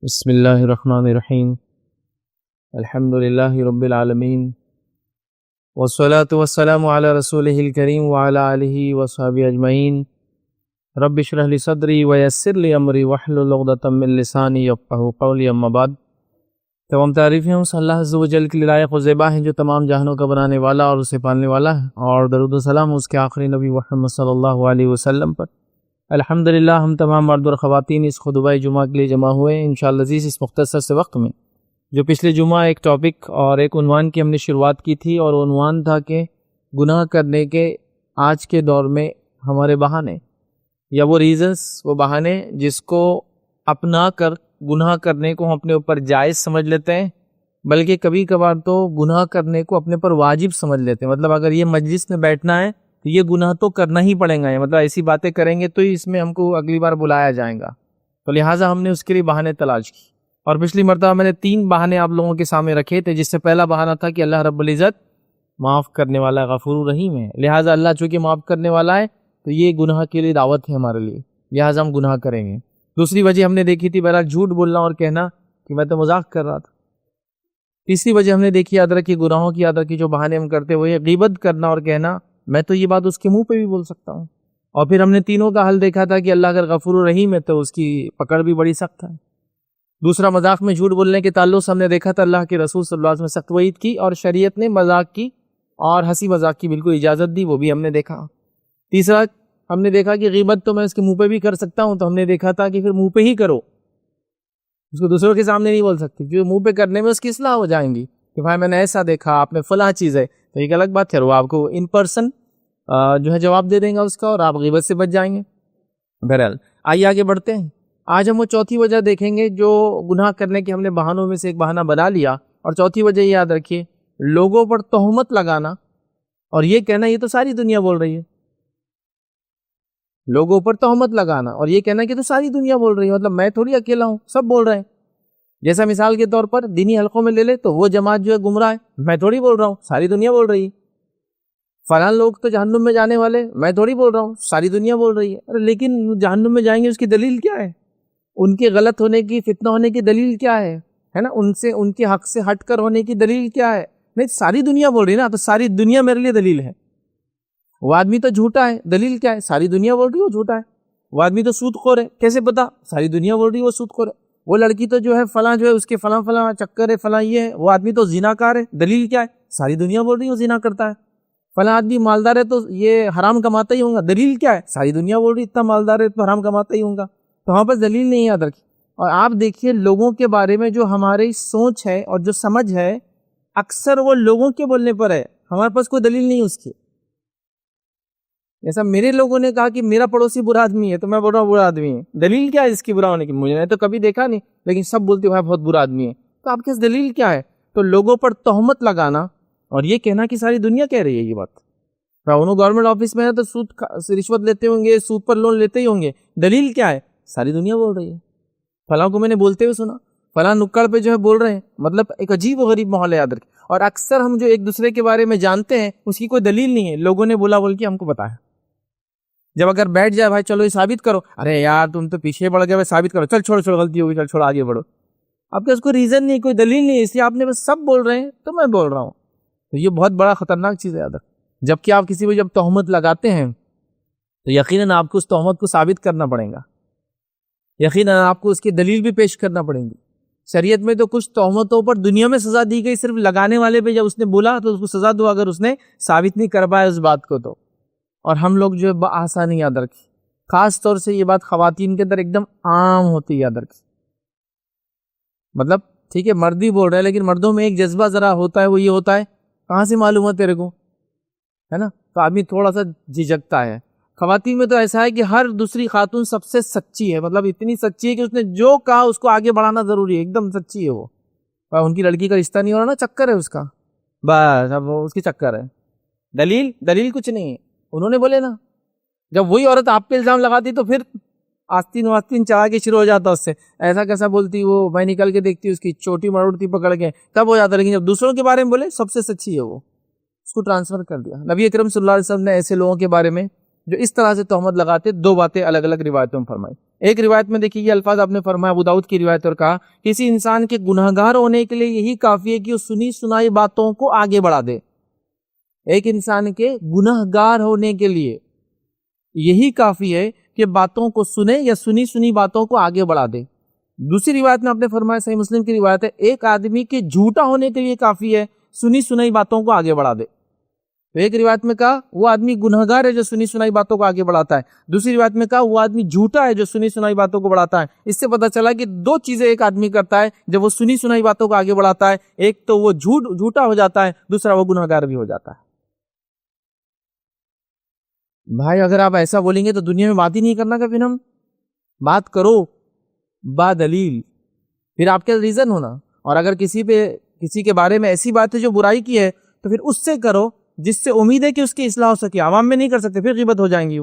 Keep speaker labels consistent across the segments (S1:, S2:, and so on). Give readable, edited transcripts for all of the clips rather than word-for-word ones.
S1: بسم اللہ الرحمن الرحیم الحمد للہ رب العالمین والصلاة والسلام علی رسولہ الکریم وعلی آلہ وصحبہ اجمعین رب اشرح لی صدری ویسر لی امری واحلل عقدۃ من لسانی یفقہوا قولی اما بعد۔ تمام تعریفیں اس اللہ عز و جل کے لائق و زیبا ہیں جو تمام جہانوں کا بنانے والا اور اسے پالنے والا ہے، اور درود و سلام اس کے آخری نبی محمد صلی اللہ علیہ وسلم پر۔ الحمدللہ ہم تمام مرد اور خواتین اس خطبہ جمعہ کے لیے جمع ہوئے ہیں انشاءاللہ عزیز اس مختصر سے وقت میں، جو پچھلے جمعہ ایک ٹاپک اور ایک عنوان کی ہم نے شروعات کی تھی، اور عنوان تھا کہ گناہ کرنے کے آج کے دور میں ہمارے بہانے یا وہ ریزنز، وہ بہانے جس کو اپنا کر گناہ کرنے کو ہم اپنے اوپر جائز سمجھ لیتے ہیں، بلکہ کبھی کبھار تو گناہ کرنے کو اپنے پر واجب سمجھ لیتے ہیں۔ مطلب اگر یہ مجلس میں بیٹھنا ہے تو یہ گناہ تو کرنا ہی پڑے گا، مطلب ایسی باتیں کریں گے تو اس میں ہم کو اگلی بار بلایا جائے گا، تو لہٰذا ہم نے اس کے لیے بہانے تلاش کی۔ اور پچھلی مرتبہ میں نے 3 بہانے آپ لوگوں کے سامنے رکھے تھے، جس سے پہلا بہانہ تھا کہ اللہ رب العزت معاف کرنے والا غفور رحیم ہے، لہٰذا اللہ چونکہ معاف کرنے والا ہے تو یہ گناہ کے لیے دعوت ہے ہمارے لیے، لہٰذا ہم گناہ کریں گے۔ دوسری وجہ ہم نے دیکھی تھی بہرحال جھوٹ بولنا اور کہنا کہ میں تو مذاق کر رہا تھا۔ تیسری وجہ ہم نے دیکھی یاد رکھی گناہوں کی، یاد رکھی جو بہانے ہم کرتے وہ یہ غیبت کرنا اور کہنا میں تو یہ بات اس کے منہ پہ بھی بول سکتا ہوں۔ اور پھر ہم نے تینوں کا حل دیکھا تھا کہ اللہ اگر غفور الرحیم ہے تو اس کی پکڑ بھی بڑی سخت ہے۔ دوسرا مذاق میں جھوٹ بولنے کے تعلق سے ہم نے دیکھا تھا اللہ کے رسول صلی اللہ علیہ وسلم نے سخت وعید کی، اور شریعت نے مذاق کی اور ہنسی مذاق کی بالکل اجازت دی، وہ بھی ہم نے دیکھا۔ تیسرا ہم نے دیکھا کہ غیبت تو میں اس کے منہ پہ بھی کر سکتا ہوں، تو ہم نے دیکھا تھا کہ پھر منہ پہ ہی کرو، اس کو دوسروں کے سامنے نہیں بول سکتی، جو منہ پہ کرنے میں اس کی اصلاح ہو جائیں گی کہ بھائی میں نے ایسا دیکھا، آپ نے فلاں چیز ہے، تو ایک الگ بات ہے، وہ آپ کو ان پرسن جو ہے جواب دے دیں گا اس کا، اور آپ غیبت سے بچ جائیں گے۔ بہرحال آئیے آگے بڑھتے ہیں۔ آج ہم وہ چوتھی وجہ دیکھیں گے جو گناہ کرنے کے ہم نے بہانوں میں سے ایک بہانہ بنا لیا، اور چوتھی وجہ یہ یاد رکھیے، لوگوں پر تہمت لگانا اور یہ کہنا یہ تو ساری دنیا بول رہی ہے۔ لوگوں پر تہمت لگانا اور یہ کہنا کہ تو ساری دنیا بول رہی ہے، مطلب میں تھوڑی اکیلا ہوں، سب بول رہے ہیں۔ جیسا مثال کے طور پر دینی حلقوں میں لے لے تو وہ جماعت جو ہے گمراہ ہے، میں تھوڑی بول رہا ہوں، ساری دنیا بول رہی ہے۔ فلاں لوگ تو جہنم میں جانے والے، میں تھوڑی بول رہا ہوں، ساری دنیا بول رہی ہے۔ ارے لیکن جہنم میں جائیں گے اس کی دلیل کیا ہے؟ ان کے غلط ہونے کی، فتنہ ہونے کی دلیل کیا ہے نا؟ ان کے حق سے ہٹ کر ہونے کی دلیل کیا ہے؟ نہیں، ساری دنیا بول رہی ہے نا، تو ساری دنیا میرے لیے دلیل ہے۔ وہ آدمی تو جھوٹا ہے، دلیل کیا ہے؟ ساری دنیا بول رہی ہے وہ جھوٹا ہے۔ وہ آدمی تو سود خور ہے، کیسے پتا؟ ساری دنیا بول رہی ہے وہ سود خور ہے۔ وہ لڑکی تو جو ہے فلاں جو ہے اس کے فلاں فلاں چکر ہے، فلاں یہ ہے۔ وہ آدمی تو زنا کار ہے، دلیل کیا ہے؟ ساری دنیا بول رہی ہے وہ زنا کرتا ہے۔ فلاں آدمی مالدار ہے تو یہ حرام کماتا ہی ہوگا، دلیل کیا ہے؟ ساری دنیا بول رہی ہے اتنا مالدار ہے تو حرام کماتا ہی ہوگا۔ تو وہاں پر دلیل نہیں یاد رکھی۔ اور آپ دیکھیے لوگوں کے بارے میں جو ہماری سوچ ہے اور جو سمجھ ہے، اکثر وہ لوگوں کے بولنے پر ہے، ہمارے پاس کوئی دلیل نہیں اس کی۔ جیسا میرے لوگوں نے کہا کہ میرا پڑوسی برا آدمی ہے تو میں بول رہا ہوں برا آدمی ہے، دلیل کیا ہے اس کی برا ہونے کی؟ مجھے نے تو کبھی دیکھا نہیں، لیکن سب بولتے ہیں بہت برا آدمی ہے، تو آپ کے پاس دلیل کیا ہے؟ تو لوگوں پر تہمت لگانا اور یہ کہنا کہ ساری دنیا کہہ رہی ہے یہ بات۔ انہوں گورنمنٹ آفس میں ہے تو سود رشوت لیتے ہوں گے، سود پر لون لیتے ہی ہوں گے، دلیل کیا ہے؟ ساری دنیا بول رہی ہے۔ فلاں کو میں نے بولتے ہوئے سنا، فلاں نکڑ پہ جو ہے بول رہے ہیں، مطلب ایک عجیب و غریب ماحول ہے یاد رکھیں۔ اور اکثر ہم جو ایک دوسرے کے بارے میں جانتے ہیں اس کی کوئی دلیل نہیں ہے، لوگوں نے بولا بول کے ہم کو بتایا۔ جب اگر بیٹھ جائے بھائی چلو یہ ثابت کرو، ارے یار تم تو پیچھے بڑھ گئے، بھائی ثابت کرو، چل چھوڑو غلطی ہوگی، چل چھوڑو آگے بڑھو۔ آپ کے اس کو ریزن نہیں، کوئی دلیل نہیں، اس لیے آپ نے بس سب بول رہے ہیں تو میں بول رہا ہوں۔ تو یہ بہت بڑا خطرناک چیز ہے یاد رکھیں۔ جبکہ آپ کسی کو جب تہمت لگاتے ہیں تو یقیناً آپ کو اس تہمت کو ثابت کرنا پڑے گا، یقیناً آپ کو اس کی دلیل بھی پیش کرنا پڑیں گی۔ شریعت میں تو کچھ تہمتوں پر دنیا میں سزا دی گئی، صرف لگانے والے پہ جب اس نے بولا تو اس کو سزا دو اگر اس نے ثابت نہیں کر پایا اس بات کو تو۔ اور ہم لوگ جو ہے بآسانی یاد رکھیں، خاص طور سے یہ بات خواتین کے اندر ایک دم عام ہوتی ہے یاد رکھیں۔ مطلب ٹھیک ہے مرد ہی بول رہے ہیں، لیکن مردوں میں ایک جذبہ ذرا ہوتا ہے، وہ یہ ہوتا ہے کہاں سے معلوم ہے تیرے کو، ہے نا؟ تو آدمی تھوڑا سا جھجکتا ہے۔ خواتین میں تو ایسا ہے کہ ہر دوسری خاتون سب سے سچی ہے، مطلب اتنی سچی ہے کہ اس نے جو کہا اس کو آگے بڑھانا ضروری ہے، ایک دم سچی ہے وہ۔ ان کی لڑکی کا رشتہ نہیں ہو رہا نا، چکر ہے اس کا، بس اب وہ اس کی چکر ہے۔ دلیل کچھ نہیں ہے، انہوں نے بولے نا۔ جب وہی عورت آپ پہ الزام لگاتی تو پھر آستین واستین چڑھا کے شروع ہو جاتا اس سے، ایسا کیسا بولتی وہ، میں نکل کے دیکھتی اس کی چوٹی مروڑتی پکڑ کے، تب ہو جاتا۔ لیکن جب دوسروں کے بارے میں بولے سب سے سچی ہے وہ، اس کو ٹرانسفر کر دیا۔ نبی اکرم صلی اللہ علیہ وسلم نے ایسے لوگوں کے بارے میں جو اس طرح سے تہمت لگاتے. دو باتیں الگ الگ روایتوں میں فرمائی. ایک روایت میں دیکھیے یہ الفاظ آپ نے فرمایا ابو داؤد کی روایت اور کہا کسی انسان کے گناہگار ہونے کے لیے یہی کافی ہے کہ وہ سنی سنائی باتوں کو آگے بڑھا دے. ایک انسان کے گناہگار ہونے کے لیے یہی کافی ہے کہ باتوں کو سنے یا سنی سنی باتوں کو آگے بڑھا دے. دوسری روایت میں آپ نے فرمایا صحیح مسلم کی روایت ہے ایک آدمی کے جھوٹا ہونے کے لیے کافی ہے سنی سنائی باتوں کو آگے بڑھا دے. تو ایک روایت میں کہا وہ آدمی گنہگار ہے جو سنی سنائی باتوں کو آگے بڑھاتا ہے. دوسری روایت میں کہا وہ آدمی جھوٹا ہے جو سنی سنائی باتوں کو بڑھاتا ہے. اس سے پتہ چلا کہ دو چیزیں ایک آدمی کرتا ہے جب وہ سنی سنائی باتوں کو آگے بڑھاتا ہے. ایک تو وہ جھوٹا ہو جاتا ہے, دوسرا وہ گنہگار بھی ہو جاتا ہے. بھائی اگر آپ ایسا بولیں گے تو دنیا میں بات ہی نہیں کرنا. کبھی ہم بات کرو با دلیل, پھر آپ کے ریزن ہونا. اور اگر کسی کے بارے میں ایسی بات ہے جو برائی کی ہے تو پھر اس سے کرو جس سے امید ہے کہ اس کی اصلاح ہو سکے. عوام میں نہیں کر سکتے, پھر غیبت ہو جائیں گی.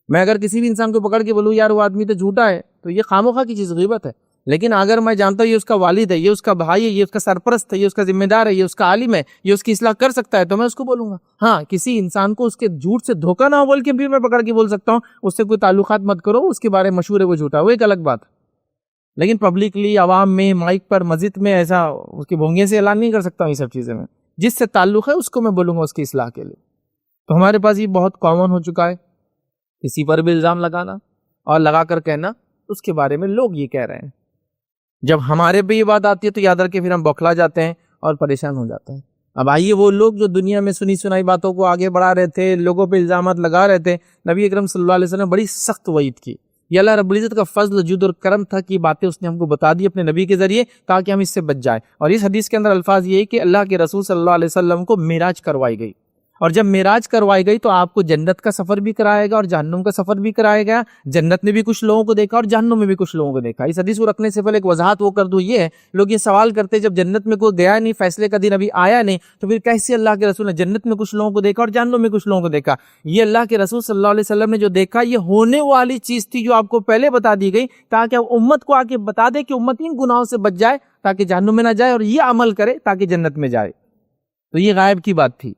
S1: میں اگر کسی بھی انسان کو پکڑ کے بولوں یار وہ آدمی تو جھوٹا ہے تو یہ خامخواہ کی چیز غیبت ہے. لیکن اگر میں جانتا ہوں یہ اس کا والد ہے, یہ اس کا بھائی ہے, یہ اس کا سرپرست ہے, یہ اس کا ذمہ دار ہے, یہ اس کا عالم ہے, یہ اس کی اصلاح کر سکتا ہے تو میں اس کو بولوں گا. ہاں کسی انسان کو اس کے جھوٹ سے دھوکہ نہ ہو بول کے بھی میں پکڑ کے بول سکتا ہوں اس سے کوئی تعلقات مت کرو, اس کے بارے میں مشہور ہے وہ جھوٹا, وہ ایک الگ بات. لیکن پبلکلی عوام میں مائک پر مسجد میں ایسا اس کی بھونگے سے اعلان نہیں کر سکتا ہوں. یہ سب چیزیں میں جس سے تعلق ہے اس کو میں بولوں گا اس کی اصلاح کے لیے. تو ہمارے پاس یہ بہت کامن ہو چکا ہے کسی پر بھی الزام لگانا اور لگا کر کہنا اس کے بارے میں لوگ یہ کہہ رہے ہیں. جب ہمارے پہ یہ بات آتی ہے تو یاد رکھیں پھر ہم بوکھلا جاتے ہیں اور پریشان ہو جاتے ہیں. اب آئیے وہ لوگ جو دنیا میں سنی سنائی باتوں کو آگے بڑھا رہے تھے, لوگوں پہ الزامات لگا رہے تھے, نبی اکرم صلی اللہ علیہ وسلم بڑی سخت وعید کی. یہ اللہ رب العزت کا فضل جود اور کرم تھا کہ باتیں اس نے ہم کو بتا دی اپنے نبی کے ذریعے تاکہ ہم اس سے بچ جائیں. اور اس حدیث کے اندر الفاظ یہ ہے کہ اللہ کے رسول صلی اللہ علیہ وسلم کو معراج کروائی گئی, اور جب معراج کروائی گئی تو آپ کو جنت کا سفر بھی کرائے گا اور جہنم کا سفر بھی کرائے گا. جنت میں بھی کچھ لوگوں کو دیکھا اور جہنم میں بھی کچھ لوگوں کو دیکھا. اس حدیث کو رکھنے سے پہلے ایک وضاحت وہ کر دوں, یہ ہے لوگ یہ سوال کرتے جب جنت میں کوئی گیا نہیں, فیصلے کا دن ابھی آیا نہیں, تو پھر کیسے اللہ کے رسول نے جنت میں کچھ لوگوں کو دیکھا اور جہنم میں کچھ لوگوں کو دیکھا. یہ اللہ کے رسول صلی اللہ علیہ وسلم نے جو دیکھا یہ ہونے والی چیز تھی جو آپ کو پہلے بتا دی گئی تاکہ امت کو آ کے بتا دے کہ امت ان گناہوں سے بچ جائے تاکہ جہنم میں نہ جائے, اور یہ عمل کرے تاکہ جنت میں جائے. تو یہ غائب کی بات تھی.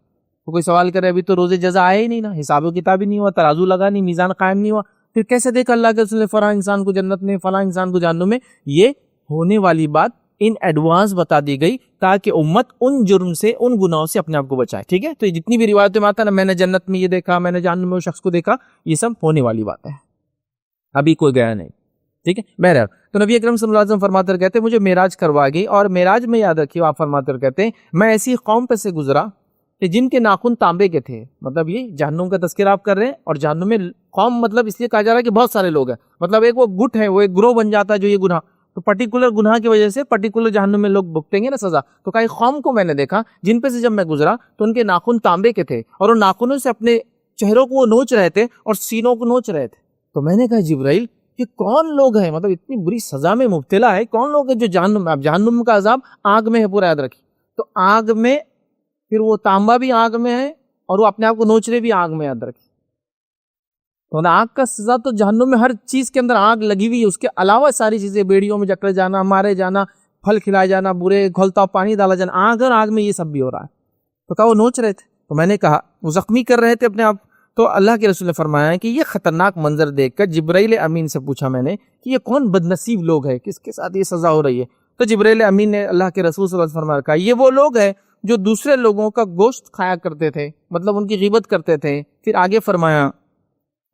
S1: تو کوئی سوال کرے ابھی تو روز جزا آئے ہی نہیں نا, حساب و کتاب ہی نہیں ہوا, ترازو لگا نہیں, میزان قائم نہیں ہوا, پھر کیسے دیکھا اللہ کے رسول نے فلاں انسان کو جنت میں فلاں انسان کو جہنم میں. یہ ہونے والی بات ان ایڈوانس بتا دی گئی تاکہ امت ان جرم سے ان گناہوں سے اپنے آپ کو بچائے. ٹھیک ہے, تو یہ جتنی بھی روایتیں میں آتا ہے نا, میں نے جنت میں یہ دیکھا, میں نے جہنم میں اس شخص کو دیکھا, یہ سب ہونے والی بات ہے, ابھی کوئی گیا نہیں. ٹھیک ہے, بہرحال تو نبی اکرم صلی اللہ علیہ وسلم فرماتے ہوئے کہتے ہیں مجھے معراج کروا گئی, اور معراج میں یاد رکھیے آپ فرماتے ہوئے کہتے ہیں میں ایسی قوم پہ سے گزرا کہ جن کے ناخن تانبے کے تھے. مطلب یہ جہنم کا تذکرہ آپ کر رہے ہیں, اور جہنم میں قوم مطلب اس لیے کہا جا رہا ہے کہ بہت سارے لوگ ہیں, مطلب ایک وہ گٹ ہے, وہ ایک گروہ بن جاتا ہے جو یہ گناہ, تو پرٹیکولر گناہ کی وجہ سے پرٹیکولر جہنم میں لوگ بھگتیں گے نا سزا. تو کئی قوم کو میں نے دیکھا جن پہ سے جب میں گزرا تو ان کے ناخن تانبے کے تھے, اور ان ناخنوں سے اپنے چہروں کو وہ نوچ رہے تھے اور سینوں کو نوچ رہے تھے. تو میں نے کہا جبرائیل یہ کون لوگ ہیں, مطلب اتنی بری سزا میں مبتلا ہے, کون لوگ ہیں جو جہنم میں, اب جہنم کا عذاب آگ میں ہے پورا یاد رکھیے. تو آگ میں پھر وہ تانبا بھی آگ میں ہے اور وہ اپنے آپ کو نوچ رہے بھی آگ میں, یاد رکھیے. تو آگ کا سزا تو جہنم میں ہر چیز کے اندر آگ لگی ہوئی ہے, اس کے علاوہ ساری چیزیں, بیڑیوں میں جکڑے جانا, مارے جانا, پھل کھلائے جانا, برے کھولتا پانی ڈالا جانا, آگ اور آگ میں یہ سب بھی ہو رہا ہے. تو کہا وہ نوچ رہے تھے. تو میں نے کہا وہ زخمی کر رہے تھے اپنے آپ. تو اللہ کے رسول نے فرمایا کہ یہ خطرناک منظر دیکھ کر جبرائیل امین سے پوچھا میں نے کہ یہ کون بدنصیب لوگ ہیں, کس کے ساتھ یہ سزا ہو رہی ہے. تو جبرائیل امین نے اللہ کے رسول صلی اللہ علیہ وسلم فرمایا کہا یہ وہ لوگ ہیں جو دوسرے لوگوں کا گوشت کھایا کرتے تھے, مطلب ان کی غیبت کرتے تھے. پھر آگے فرمایا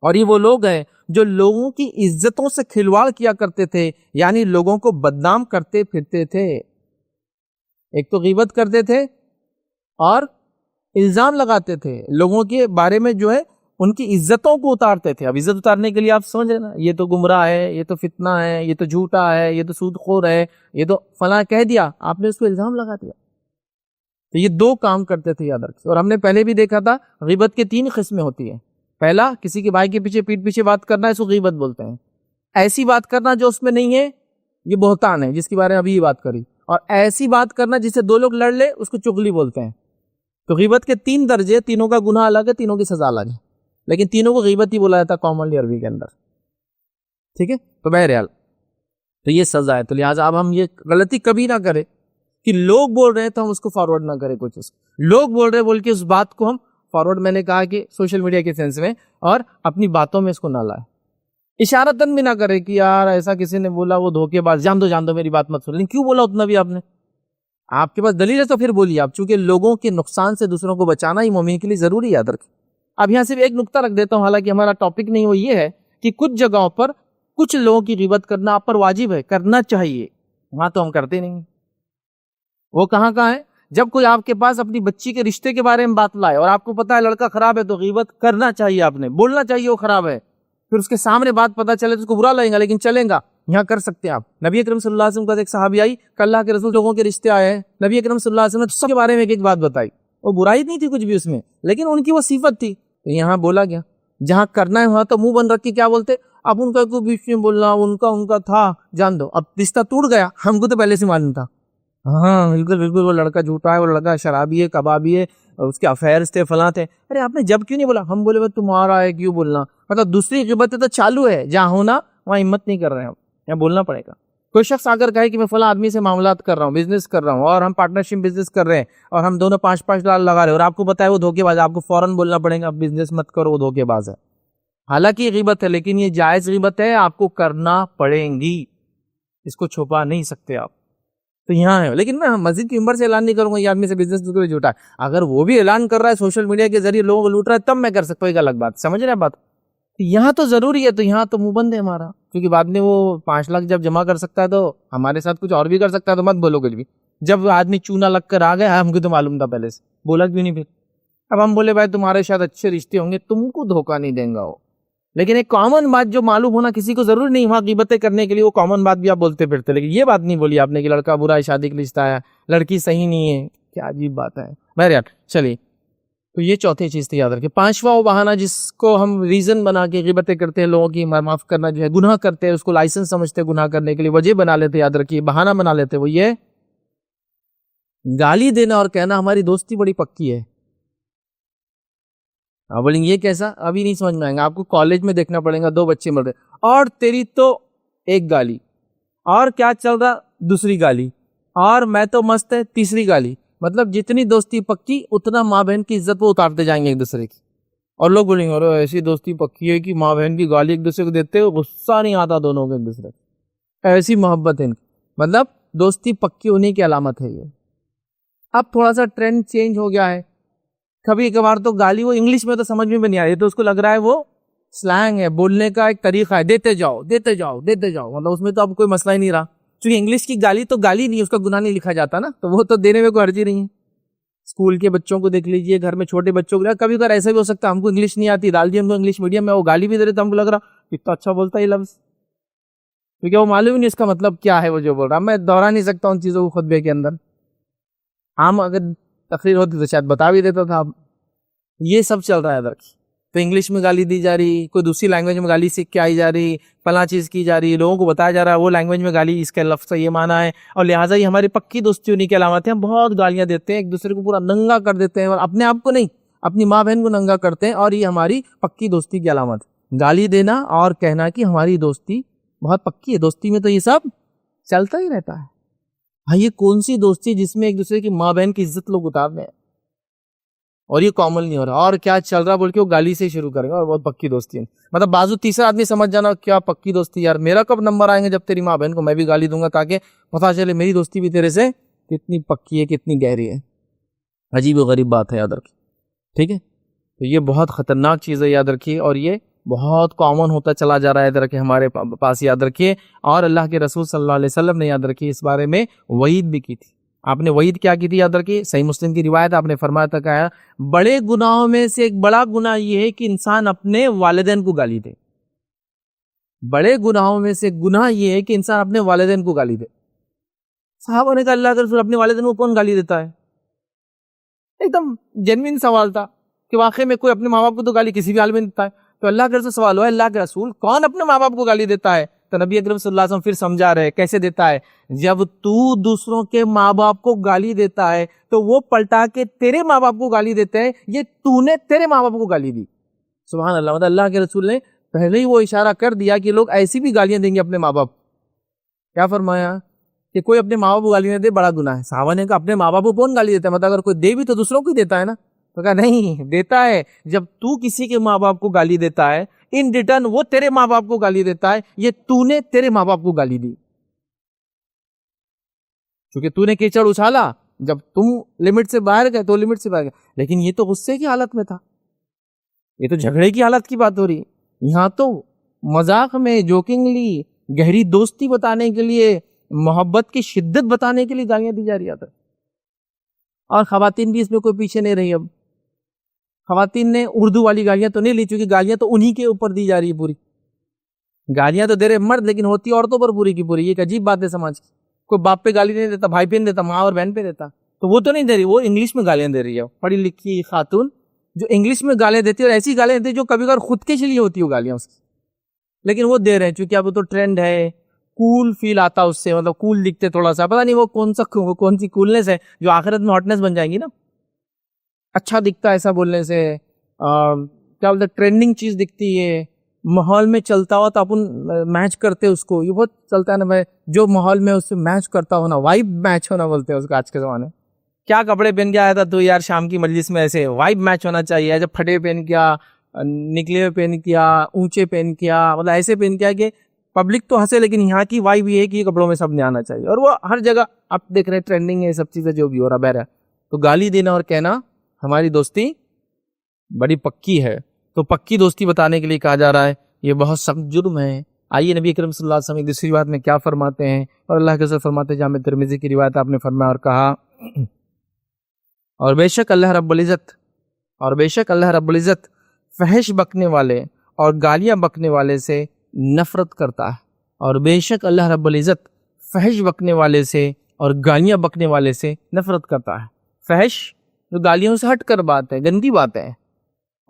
S1: اور یہ وہ لوگ ہیں جو لوگوں کی عزتوں سے کھلواڑ کیا کرتے تھے, یعنی لوگوں کو بدنام کرتے پھرتے تھے. ایک تو غیبت کرتے تھے اور الزام لگاتے تھے لوگوں کے بارے میں, جو ہے ان کی عزتوں کو اتارتے تھے. اب عزت اتارنے کے لیے آپ سمجھ رہے نا, یہ تو گمراہ ہے, یہ تو فتنہ ہے, یہ تو جھوٹا ہے, یہ تو سود خور ہے, یہ تو فلاں کہہ دیا, آپ نے اس کو الزام لگا دیا. تو یہ دو کام کرتے تھے یاد رکھیں. اور ہم نے پہلے بھی دیکھا تھا غیبت کے 3 قسمیں ہوتی ہیں. پہلا کسی کے بھائی کے پیچھے پیٹ پیچھے بات کرنا, اس کو غیبت بولتے ہیں. ایسی بات کرنا جو اس میں نہیں ہے یہ بہتان ہے, جس کے بارے میں ابھی یہ بات کری. اور ایسی بات کرنا جس سے 2 لوگ لڑ لے اس کو چغلی بولتے ہیں. تو غیبت کے 3 درجے, تینوں کا گناہ الگ ہے, تینوں کی سزا الگ ہے, لیکن تینوں کو غیبت ہی بولا جاتا کامنلی عربی کے اندر. ٹھیک ہے, تو بہرحال تو یہ سزا ہے. تو لہٰذا اب ہم یہ غلطی کبھی نہ کریں کہ لوگ بول رہے ہیں تو ہم اس کو فارورڈ نہ کریں. کچھ لوگ بول رہے بول کے اس بات کو ہم فارورڈ میں نے کہا کہ سوشل میڈیا کے سینس میں، اور اپنی باتوں میں اس کو نہ لائے، اشارتاً بھی نہ کرے کہ یار ایسا کسی نے بولا وہ دھوکے باز، جان دو میری بات مت سن، لیکن کیوں بولا اتنا بھی آپ نے؟ آپ کے پاس دلیل ہے تو پھر بولیے آپ، چونکہ لوگوں کے نقصان سے دوسروں کو بچانا ہی مومن کے لیے ضروری ہے، یاد رکھیں۔ اب یہاں صرف ایک نقطہ رکھ دیتا ہوں، حالانکہ ہمارا ٹاپک نہیں، وہ یہ ہے کہ کچھ جگہوں پر کچھ لوگوں کی غیبت کرنا آپ پر واجب ہے، کرنا چاہیے، وہاں تو ہم کرتے نہیں۔ وہ کہاں ہے؟ جب کوئی آپ کے پاس اپنی بچی کے رشتے کے بارے میں بات لائے اور آپ کو پتا ہے لڑکا خراب ہے، تو غیبت کرنا چاہیے، آپ نے بولنا چاہیے وہ خراب ہے، پھر اس کے سامنے بات پتا چلے تو اس کو برا لگے گا، لیکن چلے گا، یہاں کر سکتے ہیں آپ۔ نبی اکرم صلی اللہ علیہ وسلم کا ایک صحابی آئی کہ اللہ کے رسول لوگوں کے رشتے آئے ہیں، نبی اکرم صلی اللہ علیہ وسلم نے سب کے بارے میں ایک بات بتائی، وہ برائی نہیں تھی کچھ بھی اس میں، لیکن ان کی وہ صفت تھی، تو یہاں بولا گیا جہاں کرنا ہے وہاں تو منہ بند رکھ کے کیا بولتے، اب ان کا کوئی بیچ میں بولنا، ان کا تھا، جان دو، اب رشتہ ٹوٹ گیا، ہم کو تو پہلے سے معلوم تھا، ہاں بالکل وہ لڑکا جھوٹا ہے، وہ لڑکا شرابی ہے، کبابی ہے، اس کے افیئرز تھے، فلاں تھے، ارے آپ نے جب کیوں نہیں بولا؟ ہم بولے تمہارا ہے، کیوں بولنا؟ مطلب دوسری غیبت تو چالو ہے، جہاں ہونا وہاں ہمت نہیں کر رہے ہیں، یہاں بولنا پڑے گا۔ کوئی شخص اگر کہے کہ میں فلاں آدمی سے معاملات کر رہا ہوں، بزنس کر رہا ہوں، اور ہم پارٹنرشپ بزنس کر رہے ہیں، اور ہم دونوں 5-5 لاکھ لگا رہے ہیں، اور آپ کو پتا ہے وہ دھوکے باز ہے، آپ کو فوراً بولنا پڑے گا بزنس مت کرو، وہ دھوکے باز ہے۔ حالانکہ یہ غیبت ہے، لیکن یہ جائز غیبت ہے، آپ کو کرنا پڑیں گی، اس کو چھپا نہیں سکتے آپ۔ تو یہاں ہے، لیکن میں مسجد کی ممبر سے اعلان نہیں کروں گا یہ آدمی سے بزنس جھوٹا ہے، اگر وہ بھی اعلان کر رہا ہے سوشل میڈیا کے ذریعے لوگوں کو لوٹ رہا ہے تب میں کر سکتا ہوں، ایک الگ بات، سمجھ رہے ہیں بات؟ یہاں تو ضروری ہے، تو یہاں تو منہ بند ہے ہمارا، کیونکہ بعد میں وہ 5 لاکھ جب جمع کر سکتا ہے تو ہمارے ساتھ کچھ اور بھی کر سکتا ہے، تو مت بولو کچھ بھی۔ جب آدمی چونا لگ کر آ گیا، ہم کو تو معلوم تھا پہلے سے، بولا کیوں نہیں پھر؟ اب ہم بولے بھائی تمہارے شاید اچھے رشتے ہوں گے، تم کو دھوکہ نہیں دیں گا وہ، لیکن ایک کامن بات جو معلوم ہونا کسی کو ضروری نہیں وہاں غیبتیں کرنے کے لیے، وہ کامن بات بھی آپ بولتے پھرتے، لیکن یہ بات نہیں بولی آپ نے کہ لڑکا برا ہے، شادی کے لیے رشتہ آیا، لڑکی صحیح نہیں ہے، کیا عجیب بات ہے۔ بہرحال چلیے، تو یہ چوتھی چیز تھی، یاد رکھیں۔ پانچواں وہ بہانہ جس کو ہم ریزن بنا کے غیبتیں کرتے ہیں، لوگوں کی معاف کرنا جو ہے گناہ کرتے ہیں، اس کو لائسنس سمجھتے ہیں گناہ کرنے کے لیے، وجہ بنا لیتے، یاد رکھیے بہانہ بنا لیتے، وہ یہ گالی دینا اور کہنا ہماری دوستی بڑی پکی ہے۔ آپ بولیں گے یہ کیسا؟ ابھی نہیں سمجھ میں آئیں گا، آپ کو کالج میں دیکھنا پڑے گا، 2 بچے مل رہے اور تیری تو ایک گالی، اور کیا چل رہا دوسری گالی، اور میں تو مست ہے تیسری گالی، مطلب جتنی دوستی پکی اتنا ماں بہن کی عزت وہ اتارتے جائیں گے ایک دوسرے کی، اور لوگ بولیں گے ارے ایسی دوستی پکی ہے کہ ماں بہن کی گالی ایک دوسرے کو دیتے ہوئے غصہ نہیں آتا دونوں کو ایک دوسرے کو، ایسی محبت ہے ان کی، مطلب دوستی پکی ہونے کی علامت ہے یہ۔ اب تھوڑا سا ٹرینڈ چینج ہو گیا ہے، کبھی کبھار تو گالی وہ انگلش میں تو سمجھ میں نہیں آ رہی، تو اس کو لگ رہا ہے وہ سلینگ ہے، بولنے کا ایک طریقہ ہے، دیتے جاؤ دیتے جاؤ دیتے جاؤ، مطلب اس میں تو اب کوئی مسئلہ ہی نہیں رہا، کیونکہ انگلش کی گالی تو گالی نہیں، اس کا گناہ نہیں لکھا جاتا نا، تو وہ تو دینے میں کوئی حرج ہی نہیں ہے۔ اسکول کے بچوں کو دیکھ لیجئے، گھر میں چھوٹے بچوں کو، کبھی کبھار ایسا بھی ہو سکتا ہے ہم کو انگلش نہیں آتی، ڈال دی ہم کو انگلش میڈیم میں، وہ گالی بھی دے رہے تو ہم کو لگ رہا کتنا اچھا بولتا ہے یہ لفظ، کیونکہ وہ معلوم ہی نہیں اس کا مطلب کیا ہے وہ جو بول رہا، میں دوہرا نہیں سکتا ان چیزوں کو خطبے کے اندر، عام اگر تقریر ہوتی تو شاید بتا بھی دیتا تھا۔ یہ سب چل رہا ہے ادھر، تو انگلش میں گالی دی جا رہی، کوئی دوسری لینگویج میں گالی سیکھ کے آئی جا رہی، فلاں چیز کی جا رہی، لوگوں کو بتایا جا رہا ہے وہ لینگویج میں گالی اس کا لفظ کا یہ معنی ہے، اور لہٰذا یہ ہماری پکی دوستی ہونے کی علامت ہے، ہم بہت گالیاں دیتے ہیں ایک دوسرے کو، پورا ننگا کر دیتے ہیں، اور اپنے آپ کو نہیں اپنی ماں بہن کو ننگا کرتے ہیں، اور یہ ہماری پکی دوستی کی علامت ہے، گالی دینا اور کہنا کہ ہماری دوستی بہت پکی ہے، دوستی میں تو یہ سب چلتا ہی رہتا ہے۔ بھائی یہ کون سی دوستی جس میں ایک دوسرے کی ماں بہن کی عزت لوگ اتار رہے ہیں، اور یہ کامن نہیں ہو رہا، اور کیا چل رہا بول کے وہ گالی سے شروع کرے گا، اور بہت پکی دوستی ہے، مطلب بازو تیسرا آدمی سمجھ جانا کیا پکی دوستی، یار میرا کب نمبر آئیں گے جب تیری ماں بہن کو میں بھی گالی دوں گا، تاکہ پتہ چلے میری دوستی بھی تیرے سے کتنی پکی ہے، کتنی گہری ہے۔ عجیب و غریب بات ہے، یاد رکھیے، ٹھیک ہے؟ تو یہ بہت خطرناک چیز ہے، یاد رکھیے، اور یہ بہت کامن ہوتا چلا جا رہا ہے، یاد رکھیے ہمارے پاس، یاد رکھیے، اور اللہ کے رسول صلی اللہ علیہ وسلم نے یاد رکھیے اس بارے میں وعید بھی کی تھی۔ آپ نے وعید کیا کی تھی، یاد رکھیے، صحیح مسلم کی روایت، آپ نے فرمایا تھا کہ بڑے گناہوں میں سے ایک بڑا گناہ یہ ہے کہ انسان اپنے والدین کو گالی دے، بڑے گناہوں میں سے گناہ یہ ہے کہ انسان اپنے والدین کو گالی دے۔ صحابہ نے کہا اللہ کے رسول اپنے والدین کو کون گالی دیتا ہے؟ ایک دم جینوین سوال تھا کہ واقعی میں کوئی اپنے ماں باپ کو تو گالی کسی بھی حال میں دیتا ہے، تو اللہ کے رسول سوال ہوا اللہ کے رسول کون اپنے ماں باپ کو گالی دیتا ہے؟ تو نبی اکرم صلی اللہ علیہ وسلم پھر سمجھا رہے کیسے دیتا ہے، جب تو دوسروں کے ماں باپ کو گالی دیتا ہے تو وہ پلٹا کے تیرے ماں باپ کو گالی دیتے ہیں، یہ تو نے تیرے ماں باپ کو گالی دی۔ سبحان اللہ، مطلب اللہ کے رسول نے پہلے ہی وہ اشارہ کر دیا کہ لوگ ایسی بھی گالیاں دیں گے اپنے ماں باپ۔ کیا فرمایا کہ کوئی اپنے ماں باپ کو گالی نہ دے، بڑا گناہ ہے۔ صحابہ نے کہا اپنے ماں باپ کو کون گالی دیتا ہے؟ مطلب اگر کوئی دے بھی تو دوسروں کو ہی دیتا ہے نا، تو کہا نہیں، دیتا ہے. جب تو کسی کے ماں باپ کو گالی دیتا ہے، ان ریٹرن وہ تیرے ماں باپ کو گالی دیتا ہے. یہ تو نے تیرے ماں باپ کو گالی دی کیونکہ تو نے کیچڑ اچھالا. جب تم لمٹ سے باہر گئے تو لمٹ سے باہر گئے. لیکن یہ تو غصے کی حالت میں تھا، یہ تو جھگڑے کی حالت کی بات ہو رہی. یہاں تو مذاق میں، جوکنگلی، گہری دوستی بتانے کے لیے، محبت کی شدت بتانے کے لیے گالیاں دی جا رہی ہیں. اور خواتین بھی اس میں کوئی پیچھے نہیں رہی. اب خواتین نے اردو والی گالیاں تو نہیں لی، چونکہ گالیاں تو انہی کے اوپر دی جا رہی ہے. پوری گالیاں تو دے رہے مرد، لیکن ہوتی عورتوں پر پوری کی پوری. یہ ایک عجیب بات ہے سماج کی. کوئی باپ پہ گالی نہیں دیتا، بھائی پہ نہیں دیتا، ماں اور بہن پہ دیتا. تو وہ تو نہیں دے رہی، وہ انگلش میں گالیاں دے رہی ہے. پڑھی لکھی خاتون جو انگلش میں گالیاں دیتی ہے، اور ایسی گالیاں دیتی ہے جو کبھی کبھار خود کے لیے ہوتی ہے وہ گالیاں اس کی، لیکن وہ دے رہے ہیں چونکہ اب تو ٹرینڈ ہے. کول فیل آتا اس سے، مطلب کول دکھتے تھوڑا سا. پتہ نہیں وہ کون سی کولنس ہے جو آخرت میں ہاٹنس بن جائیں گی نا. اچھا دکھتا ہے ایسا بولنے سے، کیا بولتے ٹرینڈنگ چیز دکھتی ہے، ماحول میں چلتا ہوا تو اپن میچ کرتے اس کو. یہ بہت چلتا ہے نا بھائی، جو ماحول میں اس سے میچ کرتا ہونا، وائب میچ ہونا بولتے ہیں اس کو آج کے زمانے. کیا کپڑے پہن کے آیا تھا تو یار شام کی مجلس میں، ایسے وائب میچ ہونا چاہیے. جب پھٹے پہن کیا، نکلے ہوئے پہن کیا، اونچے پہن کیا، مطلب ایسے پہن کیا کہ پبلک تو ہنسے، لیکن یہاں کی وائب یہ ہے کہ یہ کپڑوں میں سب نے آنا چاہیے. اور وہ ہر جگہ آپ دیکھ رہے ہیں ٹرینڈنگ ہے، یہ سب چیزیں جو بھی ہو رہا بہر ہے. تو گالی دینا اور کہنا ہماری دوستی بڑی پکی ہے. تو پکی دوستی بتانے کے لیے کہا جا رہا ہے، یہ بہت سخت جرم ہے. آئیے نبی اکرم صلی اللہ علیہ وسلم دوسری بات میں کیا فرماتے ہیں. اور اللہ کے رسول فرماتے ہیں، جامع ترمذی کی روایت، آپ نے فرمایا اور کہا، اور بے شک اللہ رب العزت فحش بکنے والے اور گالیاں بکنے والے سے نفرت کرتا ہے. اور بے شک اللہ رب العزت فحش بکنے والے سے اور گالیاں بکنے والے سے نفرت کرتا ہے. فحش جو گالیوں سے ہٹ کر بات ہے، گندی بات ہے،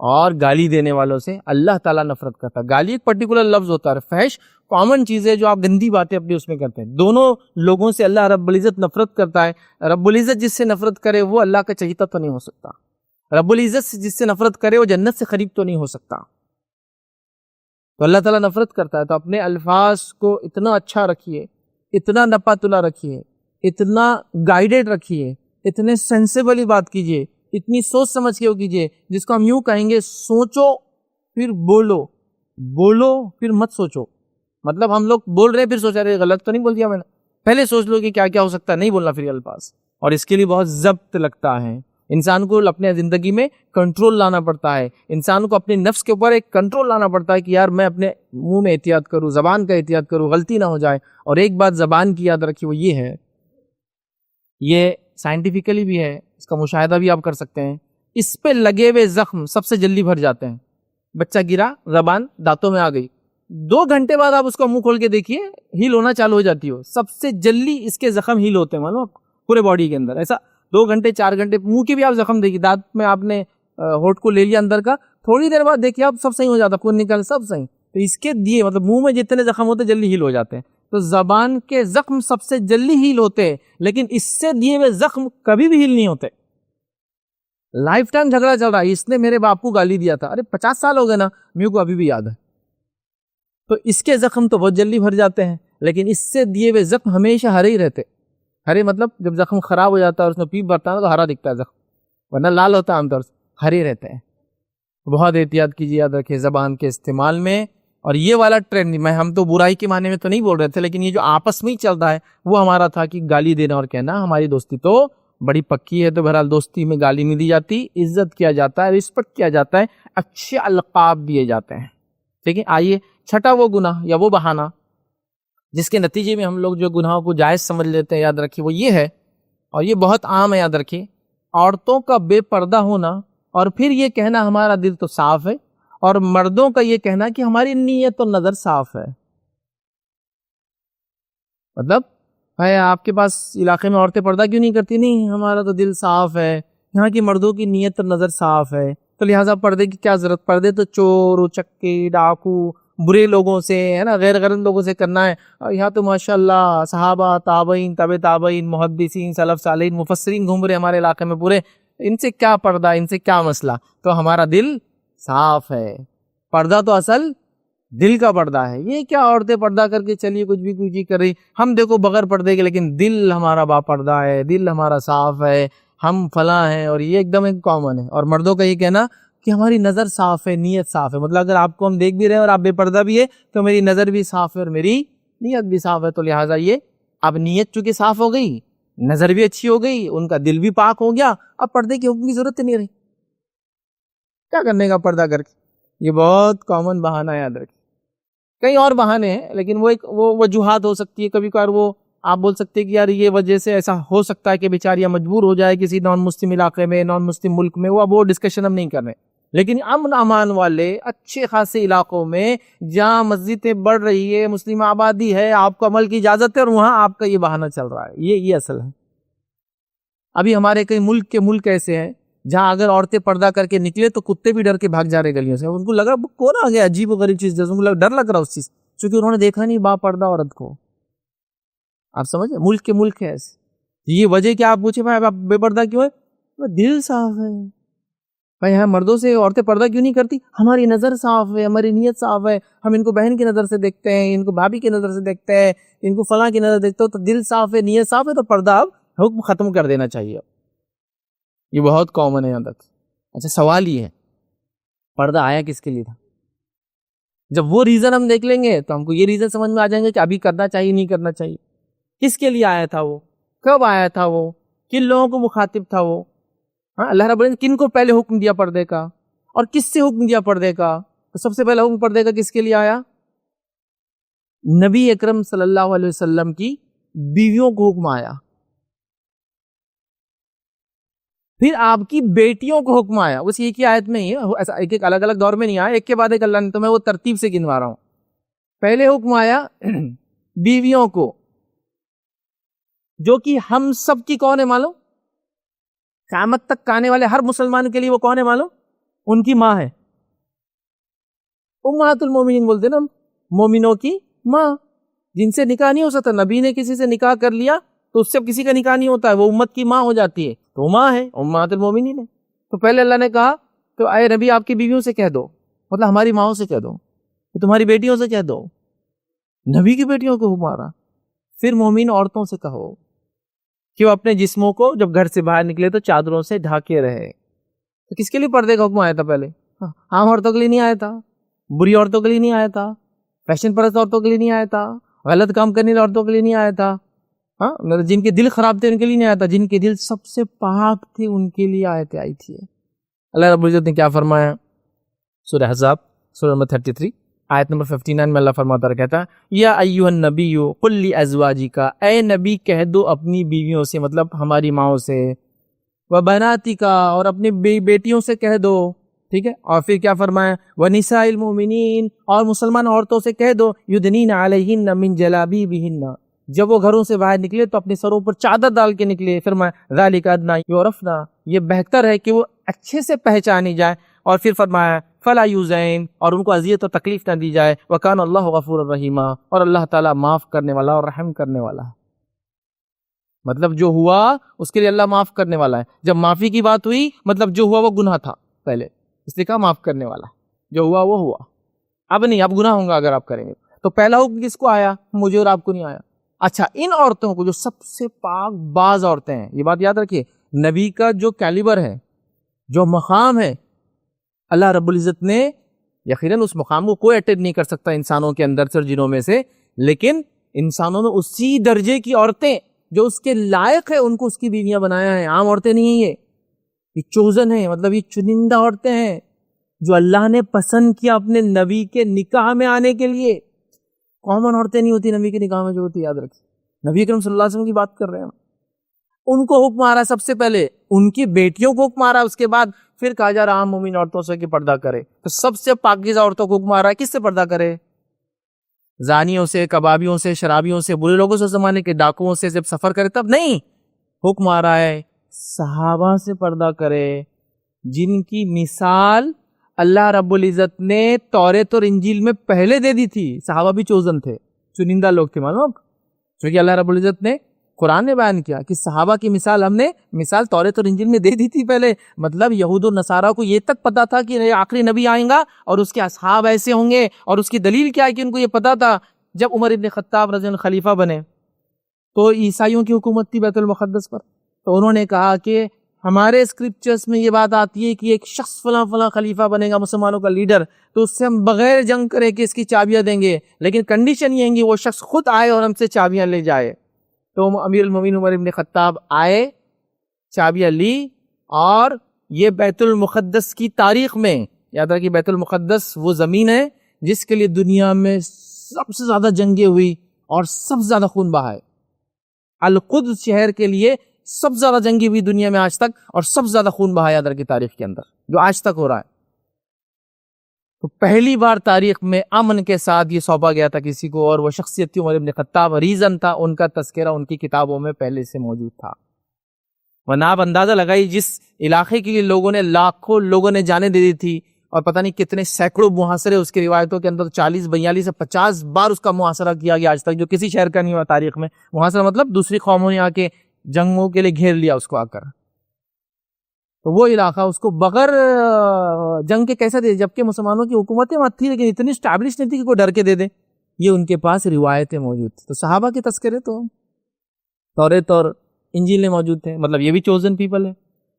S1: اور گالی دینے والوں سے اللہ تعالیٰ نفرت کرتا ہے. گالی ایک پرٹیکولر لفظ ہوتا ہے، فحش کامن چیز ہے جو آپ گندی باتیں اپنی اس میں کرتے ہیں. دونوں لوگوں سے اللہ رب العزت نفرت کرتا ہے. رب العزت جس سے نفرت کرے وہ اللہ کا چہیتا تو نہیں ہو سکتا. رب العزت سے جس سے نفرت کرے وہ جنت سے قریب تو نہیں ہو سکتا. تو اللہ تعالیٰ نفرت کرتا ہے. تو اپنے الفاظ کو اتنا اچھا رکھیے، اتنا نپا تلا رکھیے، اتنا گائیڈڈ رکھیے، اتنے سینسیبلی بات کیجیے، اتنی سوچ سمجھ کے وہ کیجیے، جس کو ہم یوں کہیں گے، سوچو پھر بولو، بولو پھر مت سوچو. مطلب ہم لوگ بول رہے ہیں پھر سوچ رہے غلط تو نہیں بول دیا میں نے. پہلے سوچ لو کہ کیا کیا ہو سکتا ہے، نہیں بولنا پھر الفاظ. اور اس کے لیے بہت ضبط لگتا ہے. انسان کو اپنے زندگی میں کنٹرول لانا پڑتا ہے. انسان کو اپنے نفس کے اوپر ایک کنٹرول لانا پڑتا ہے کہ یار میں اپنے منہ میں احتیاط کروں، زبان کا احتیاط کروں، غلطی نہ ہو جائے. اور ایک بات زبان کی یاد رکھیے، وہ یہ ہے، یہ سائنٹیفکلی بھی ہے، اس کا مشاہدہ بھی آپ کر سکتے ہیں. اس پہ لگے ہوئے زخم سب سے جلدی بھر جاتے ہیں. بچہ گرا، زبان دانتوں میں آ گئی، 2 گھنٹے بعد آپ اس کا منہ کھول کے دیکھیے، ہیل ہونا چالو ہو جاتی ہو. سب سے جلدی اس کے زخم ہیل ہوتے ہیں، معلوم پورے باڈی کے اندر. ایسا 2 گھنٹے 4 گھنٹے منہ کے بھی آپ زخم دیکھیے، دانت میں آپ نے ہونٹ کو لے لیا اندر کا، تھوڑی دیر بعد دیکھیے آپ سب صحیح ہو جاتا، خون نکل سب صحیح. تو اس کے دیے مطلب منہ میں جتنے زخم ہوتے جلدی ہیل ہو جاتے ہیں. تو زبان کے زخم سب سے جلدی ہیل ہوتے ہیں، لیکن اس سے دیے ہوئے زخم کبھی بھی ہیل نہیں ہوتے. لائف ٹائم جھگڑا چل رہا ہے، اس نے میرے باپ کو گالی دیا تھا، ارے 50 سال ہو گئے نا، میرے کو ابھی بھی یاد ہے. تو اس کے زخم تو بہت جلدی بھر جاتے ہیں، لیکن اس سے دیے ہوئے زخم ہمیشہ ہرے ہی رہتے. ہرے مطلب جب زخم خراب ہو جاتا ہے اور اس میں پیپ بھرتا ہے تو ہرا دکھتا ہے زخم، ورنہ لال ہوتا ہے عام طور سے، ہرے رہتے ہیں. بہت احتیاط کیجیے، یاد رکھیے زبان کے استعمال میں. اور یہ والا ٹرینڈ ہم تو برائی کے معنی میں تو نہیں بول رہے تھے، لیکن یہ جو آپس میں ہی چل رہا ہے وہ ہمارا تھا کہ گالی دینا اور کہنا. ہماری دوستی تو بڑی پکی ہے، تو بہرحال دوستی میں گالی نہیں دی جاتی، عزت کیا جاتا ہے، رسپیکٹ کیا جاتا ہے، اچھے القاب دیے جاتے ہیں. ٹھیک ہے. آئیے چھٹا وہ گناہ یا وہ بہانہ جس کے نتیجے میں ہم لوگ جو گناہوں کو جائز سمجھ لیتے ہیں، یاد رکھیے وہ یہ ہے، اور یہ بہت عام ہے، یاد رکھیے، عورتوں کا بے پردہ ہونا اور پھر یہ کہنا ہمارا دل تو صاف ہے، اور مردوں کا یہ کہنا کہ ہماری نیت و نظر صاف ہے. مطلب بھائی آپ کے پاس علاقے میں عورتیں پردہ کیوں نہیں کرتی؟ نہیں، ہمارا تو دل صاف ہے، یہاں کی مردوں کی نیت و نظر صاف ہے، تو لہٰذا پردے کی کیا ضرورت؟ پردے تو چور، چکے، ڈاکو، برے لوگوں سے ہے نا، غیر غیرت لوگوں سے کرنا ہے. یہاں تو ماشاءاللہ صحابہ، تابعین، تابع تابعین، محدثین، سلف صالحین، مفسرین گھوم رہے ہمارے علاقے میں پورے. ان سے کیا پردہ، ان سے کیا مسئلہ؟ تو ہمارا دل صاف ہے. پردہ تو اصل دل کا پردہ ہے. یہ کیا عورتیں پردہ کر کے چلیے کچھ بھی کر رہی، ہم دیکھو بغیر پردے کے، لیکن دل ہمارا با پردہ ہے، دل ہمارا صاف ہے. ہم فلاں ہیں، اور یہ ایک دم ایک کامن ہے. اور مردوں کا یہ کہنا کہ ہماری نظر صاف ہے، نیت صاف ہے. مطلب اگر آپ کو ہم دیکھ بھی رہے ہیں اور آپ بے پردہ بھی ہے تو میری نظر بھی صاف ہے اور میری نیت بھی صاف ہے. تو لہٰذا یہ اب نیت چونکہ صاف ہو گئی، نظر بھی اچھی ہو گئی، ان کا دل بھی پاک ہو گیا، اب پردے کی حکم کی ضرورت نہیں رہی. کیا کرنے کا پردہ کر کے؟ یہ بہت کامن بہانہ ہے، یاد رکھیں. کئی اور بہانے ہیں لیکن وہ وجوہات ہو سکتی ہے. کبھی کبھار وہ آپ بول سکتے ہیں کہ یار یہ وجہ سے ایسا ہو سکتا ہے کہ بیچاریاں مجبور ہو جائے کسی نان مسلم علاقے میں، نان مسلم ملک میں. وہ ڈسکشن ہم نہیں کر رہے. لیکن امن امان والے اچھے خاصے علاقوں میں جہاں مسجدیں بڑھ رہی ہے، مسلم آبادی ہے، آپ کو عمل کی اجازت ہے، اور وہاں آپ کا یہ بہانہ چل رہا ہے. یہ اصل ہے. ابھی ہمارے کئی ملک ایسے ہیں جہاں اگر عورتیں پردہ کر کے نکلے تو کتے بھی ڈر کے بھاگ جا رہے گلیوں سے. ان کو لگا کون آ گیا عجیب و غریب چیز، ان کو ڈر لگ رہا اس چیز، چونکہ انہوں نے دیکھا نہیں با پردہ عورت کو. آپ سمجھے؟ ملک ہے ایسے. یہ وجہ کیا؟ آپ پوچھے بھائی آپ بے پردہ کیوں ہے؟ دل صاف ہے بھائی. ہاں مردوں سے عورتیں پردہ کیوں نہیں کرتی؟ ہماری نظر صاف ہے، ہماری نیت صاف ہے، ہم ان کو بہن کی نظر سے دیکھتے ہیں، ان کو بھابھی کی نظر سے دیکھتے ہیں، ان کو فلاں کی نظر دیکھتے ہو. تو دل صاف ہے، نیت صاف ہے، تو پردہ اب حکم ختم کر دینا چاہیے. یہ بہت کامن ہے یہاں تک. اچھا سوال یہ ہے پردہ آیا کس کے لیے تھا؟ جب وہ ریزن ہم دیکھ لیں گے تو ہم کو یہ ریزن سمجھ میں آ جائیں گے کہ ابھی کرنا چاہیے نہیں کرنا چاہیے. کس کے لیے آیا تھا وہ؟ کب آیا تھا وہ؟ کن لوگوں کو مخاطب تھا وہ؟ ہاں اللہ رب العزت کن کو پہلے حکم دیا پردے کا، اور کس سے حکم دیا پردے کا؟ تو سب سے پہلا حکم پردے کا کس کے لیے آیا؟ نبی اکرم صلی اللہ علیہ وسلم کی بیویوں کو حکم آیا. پھر آپ کی بیٹیوں کو حکم آیا. اس ایک ہی آیت میں ہی ہے، ایسا ایک الگ الگ دور میں نہیں آیا، ایک کے بعد ایک اللہ نے. تو میں وہ ترتیب سے گنوا رہا ہوں. پہلے حکم آیا بیویوں کو، جو کہ ہم سب کی کون ہے معلوم؟ قیامت تک آنے والے ہر مسلمان کے لیے وہ کون ہے معلوم؟ ان کی ماں ہے. امہات المومنین بولتے نا، مومنوں کی ماں، جن سے نکاح نہیں ہو سکتا. نبی نے کسی سے نکاح کر لیا تو اس سے کسی کا نکاح نہیں ہوتا ہے، وہ امت کی ماں ہو جاتی ہے. تو ماں ہے، امہات المومنین ہے. تو پہلے اللہ نے کہا تو اے نبی آپ کی بیویوں سے کہہ دو، مطلب ہماری ماؤں سے کہہ دو، تمہاری بیٹیوں سے کہہ دو. نبی کی بیٹیوں کو حکم آ رہا. پھر مومن عورتوں سے کہو کہ وہ اپنے جسموں کو جب گھر سے باہر نکلے تو چادروں سے ڈھانکے رہے. تو کس کے لیے پردے کا حکم آیا تھا پہلے؟ عام عورتوں کے لیے نہیں آیا تھا، بری عورتوں کے لیے نہیں آیا تھا، فیشن پرست عورتوں کے لیے نہیں آیا تھا، غلط کام کرنے والی عورتوں کے لیے نہیں آیا تھا، ہاں جن کے دل خراب تھے ان کے لیے نہیں آیا تھا، جن کے دل سب سے پاک تھے ان کے لیے آیتیں آئی تھی. اللہ رب العزت نے کیا فرمایا؟ سورہ احزاب سورہ نمبر 33 آیت نمبر 59 میں اللہ فرماتا ہے، کہتا ہے یا ایھا النبی قل لازواجک، اے نبی کہہ دو اپنی بیویوں سے، مطلب ہماری ماؤں سے، وبناتک، اور اپنی بیٹیوں سے کہہ دو. ٹھیک ہے. اور پھر کیا فرمایا؟ ونساء المؤمنین، اور مسلمان عورتوں سے کہہ دو یدنین علیہن من جلابیبہن، جب وہ گھروں سے باہر نکلے تو اپنے سروں پر چادر ڈال کے نکلے. فرمایا ذالک ادنی یعرفن، یہ بہتر ہے کہ وہ اچھے سے پہچانی جائے. اور پھر فرمایا فلا یؤذین، اور ان کو اذیت اور تکلیف نہ دی جائے. وکان اللہ غفور الرحیم، اور اللہ تعالیٰ معاف کرنے والا اور رحم کرنے والا ہے. مطلب جو ہوا اس کے لیے اللہ معاف کرنے والا ہے. جب معافی کی بات ہوئی مطلب جو ہوا وہ گناہ تھا پہلے، اس لیے کہا معاف کرنے والا. جو ہوا وہ ہوا، اب نہیں، اب گناہ ہوگا اگر آپ کریں گے. تو پہلا حکم کس کو آیا؟ مجھے اور آپ کو نہیں آیا. اچھا ان عورتوں کو جو سب سے پاک باز عورتیں ہیں، یہ بات یاد رکھیے، نبی کا جو کیلیبر ہے، جو مقام ہے، اللہ رب العزت نے یقیناً اس مقام کو کوئی اٹینڈ نہیں کر سکتا انسانوں کے اندر سے اور جنوں میں سے، لیکن انسانوں نے اسی درجے کی عورتیں جو اس کے لائق ہے ان کو اس کی بیویاں بنایا ہے. عام عورتیں نہیں ہیں، یہ چوزن ہیں، مطلب یہ چنندہ عورتیں ہیں جو اللہ نے پسند کیا اپنے نبی کے نکاح میں آنے کے لیے. کامن عورتیں نہیں ہوتی نبی کے نکاح میں جو ہوتی، یاد رکھیں. نبی اکرم صلی اللہ علیہ وسلم کی بات کر رہے ہیں. ان کو حکم آ رہا ہے سب سے پہلے، ان کی بیٹیوں کو حکم آ رہا ہے، اس کے بعد پھر کہا جا رہا عام مومن عورتوں سے کہ پردہ کرے. تو سب سے پاکیزہ عورتوں کو حکم آ رہا ہے کس سے پردہ کرے؟ زانیوں سے، کبابیوں سے، شرابیوں سے، برے لوگوں سے، زمانے کے ڈاکوؤں سے. جب سفر کرے تب نہیں، حکم آ رہا ہے صحابہ سے پردہ کرے، جن کی مثال اللہ رب العزت نے توریت اور انجیل میں پہلے دے دی تھی. صحابہ بھی چوزن تھے، چنندہ لوگ تھے معلوم، کیونکہ اللہ رب العزت نے قرآن نے بیان کیا کہ صحابہ کی مثال ہم نے مثال توریت اور انجیل میں دے دی تھی پہلے. مطلب یہود و نصارہ کو یہ تک پتا تھا کہ آخری نبی آئیں گا اور اس کے اصحاب ایسے ہوں گے. اور اس کی دلیل کیا ہے کہ ان کو یہ پتا تھا جب عمر ابن خطاب رضی اللہ عنہ خلیفہ بنے تو عیسائیوں کی حکومت تھی بیت المقدس پر. تو انہوں نے کہا کہ ہمارے اسکرپچرز میں یہ بات آتی ہے کہ ایک شخص فلاں فلاں خلیفہ بنے گا مسلمانوں کا لیڈر، تو اس سے ہم بغیر جنگ کرے کہ اس کی چابیاں دیں گے، لیکن کنڈیشن یہ ہے کہ وہ شخص خود آئے اور ہم سے چابیاں لے جائے۔ تو امیر المومنین عمر ابن خطاب آئے، چابیاں لی، اور یہ بیت المقدس کی تاریخ میں، یاد رکھیے بیت المقدس وہ زمین ہے جس کے لیے دنیا میں سب سے زیادہ جنگیں ہوئی اور سب سے زیادہ خون بہا ہے۔ القدس شہر کے لیے سب سے زیادہ جنگیں ہوئی دنیا میں آج تک، اور سب سے زیادہ خون بہا یاد رکھیے تاریخ کے اندر، جو آج تک ہو رہا ہے۔ تو پہلی بار تاریخ میں امن کے ساتھ یہ سونپا گیا تھا کسی کو، اور وہ شخصیت تھی عمر ابن خطاب۔ ریزن تھا ان کا تذکرہ ان کی کتابوں میں پہلے سے موجود تھا۔ ورنہ آپ اندازہ لگائی جس علاقے کے لیے لوگوں نے، لاکھوں لوگوں نے جانیں دے دی تھی، اور پتہ نہیں کتنے سینکڑوں محاصرے اس کی روایتوں کے اندر 40 42 سے 50 بار اس کا محاصرہ کیا گیا آج تک، جو کسی شہر کا نہیں ہوا تاریخ میں۔ محاصرہ مطلب دوسری قوموں نے آ کے جنگوں کے لیے گھیر لیا اس کو آ کر، تو وہ علاقہ اس کو بغیر جنگ کے کیسے دے، جبکہ مسلمانوں کی حکومتیں وہاں تھی لیکن اتنی اسٹیبلش نہیں تھی کہ کوئی ڈر کے دے دے۔ یہ ان کے پاس روایتیں موجود تھیں۔ تو صحابہ کے تذکرے تو توریت اور انجیل موجود تھے، مطلب یہ بھی چوزن پیپل ہے۔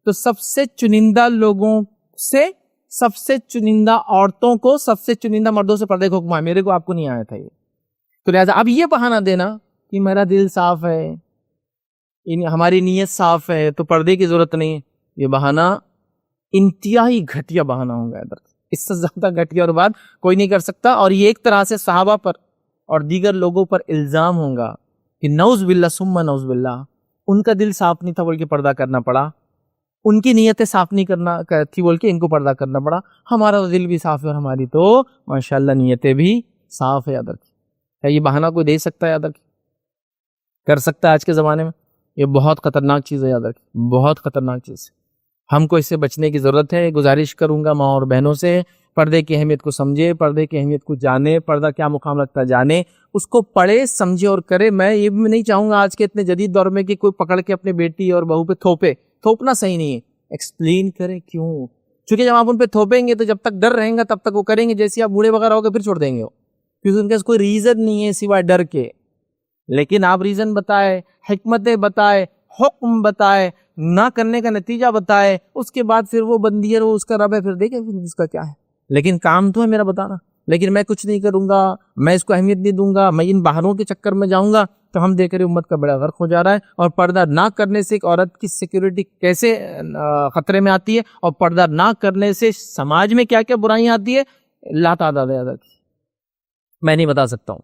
S1: تو سب سے چنندہ لوگوں سے، سب سے چنندہ عورتوں کو سب سے چنندہ مردوں سے پردے کا حکم ہے۔ میرے کو آپ کو نہیں آیا تھا یہ، تو لہٰذا اب یہ بہانہ دینا کہ میرا دل صاف ہے، ہماری نیت صاف ہے تو پردے کی ضرورت نہیں، یہ بہانہ انتہائی گھٹیا بہانہ ہوگا ادھر، اس سے زیادہ گھٹیا اور بات کوئی نہیں کر سکتا۔ اور یہ ایک طرح سے صحابہ پر اور دیگر لوگوں پر الزام ہوگا کہ نعوذ باللہ ثم نعوذ باللہ، ان کا دل صاف نہیں تھا بول کے پردہ کرنا پڑا، ان کی نیتیں صاف نہیں کرنا تھی بول کے ان کو پردہ کرنا پڑا۔ ہمارا تو دل بھی صاف ہے اور ہماری تو ماشاءاللہ نیتیں بھی صاف ہے ادھر کی۔ کیا یہ بہانہ کوئی دے سکتا ہے ادھر کی؟ کر سکتا ہے آج کے زمانے میں؟ یہ بہت خطرناک چیز ہے ادھر کی، بہت خطرناک چیز ہے۔ ہم کو اس سے بچنے کی ضرورت ہے۔ گزارش کروں گا ماں اور بہنوں سے، پردے کی اہمیت کو سمجھے، پردے کی اہمیت کو جانے، پردہ کیا مقام رکھتا ہے جانے، اس کو پڑھے، سمجھے اور کرے۔ میں یہ بھی نہیں چاہوں گا آج کے اتنے جدید دور میں کہ کوئی پکڑ کے اپنے بیٹی اور بہو پہ تھوپے، تھوپنا صحیح نہیں ہے، ایکسپلین کرے کیوں، چونکہ جب آپ ان پہ تھوپیں گے تو جب تک ڈر رہیں گا تب تک وہ کریں گے، جیسے آپ بوڑھے وغیرہ ہو گئے پھر چھوڑ دیں گے وہ، کیونکہ ان کے کوئی ریزن نہیں ہے سوائے ڈر کے۔ لیکن آپ ریزن بتائے، حکمتیں بتائے، حکم بتائے، نہ کرنے کا نتیجہ بتائے، اس کے بعد پھر وہ بندی ہے، وہ اس کا رب ہے، پھر دیکھیں پھر اس کا کیا ہے۔ لیکن کام تو ہے میرا بتانا، لیکن میں کچھ نہیں کروں گا، میں اس کو اہمیت نہیں دوں گا، میں ان بہانوں کے چکر میں جاؤں گا، تو ہم دیکھ رہے امت کا بڑا غرق ہو جا رہا ہے۔ اور پردہ نہ کرنے سے ایک عورت کی سیکیورٹی کیسے خطرے میں آتی ہے، اور پردہ نہ کرنے سے سماج میں کیا کیا برائیاں آتی ہے، لا تعداد ہے، میں نہیں بتا سکتا ہوں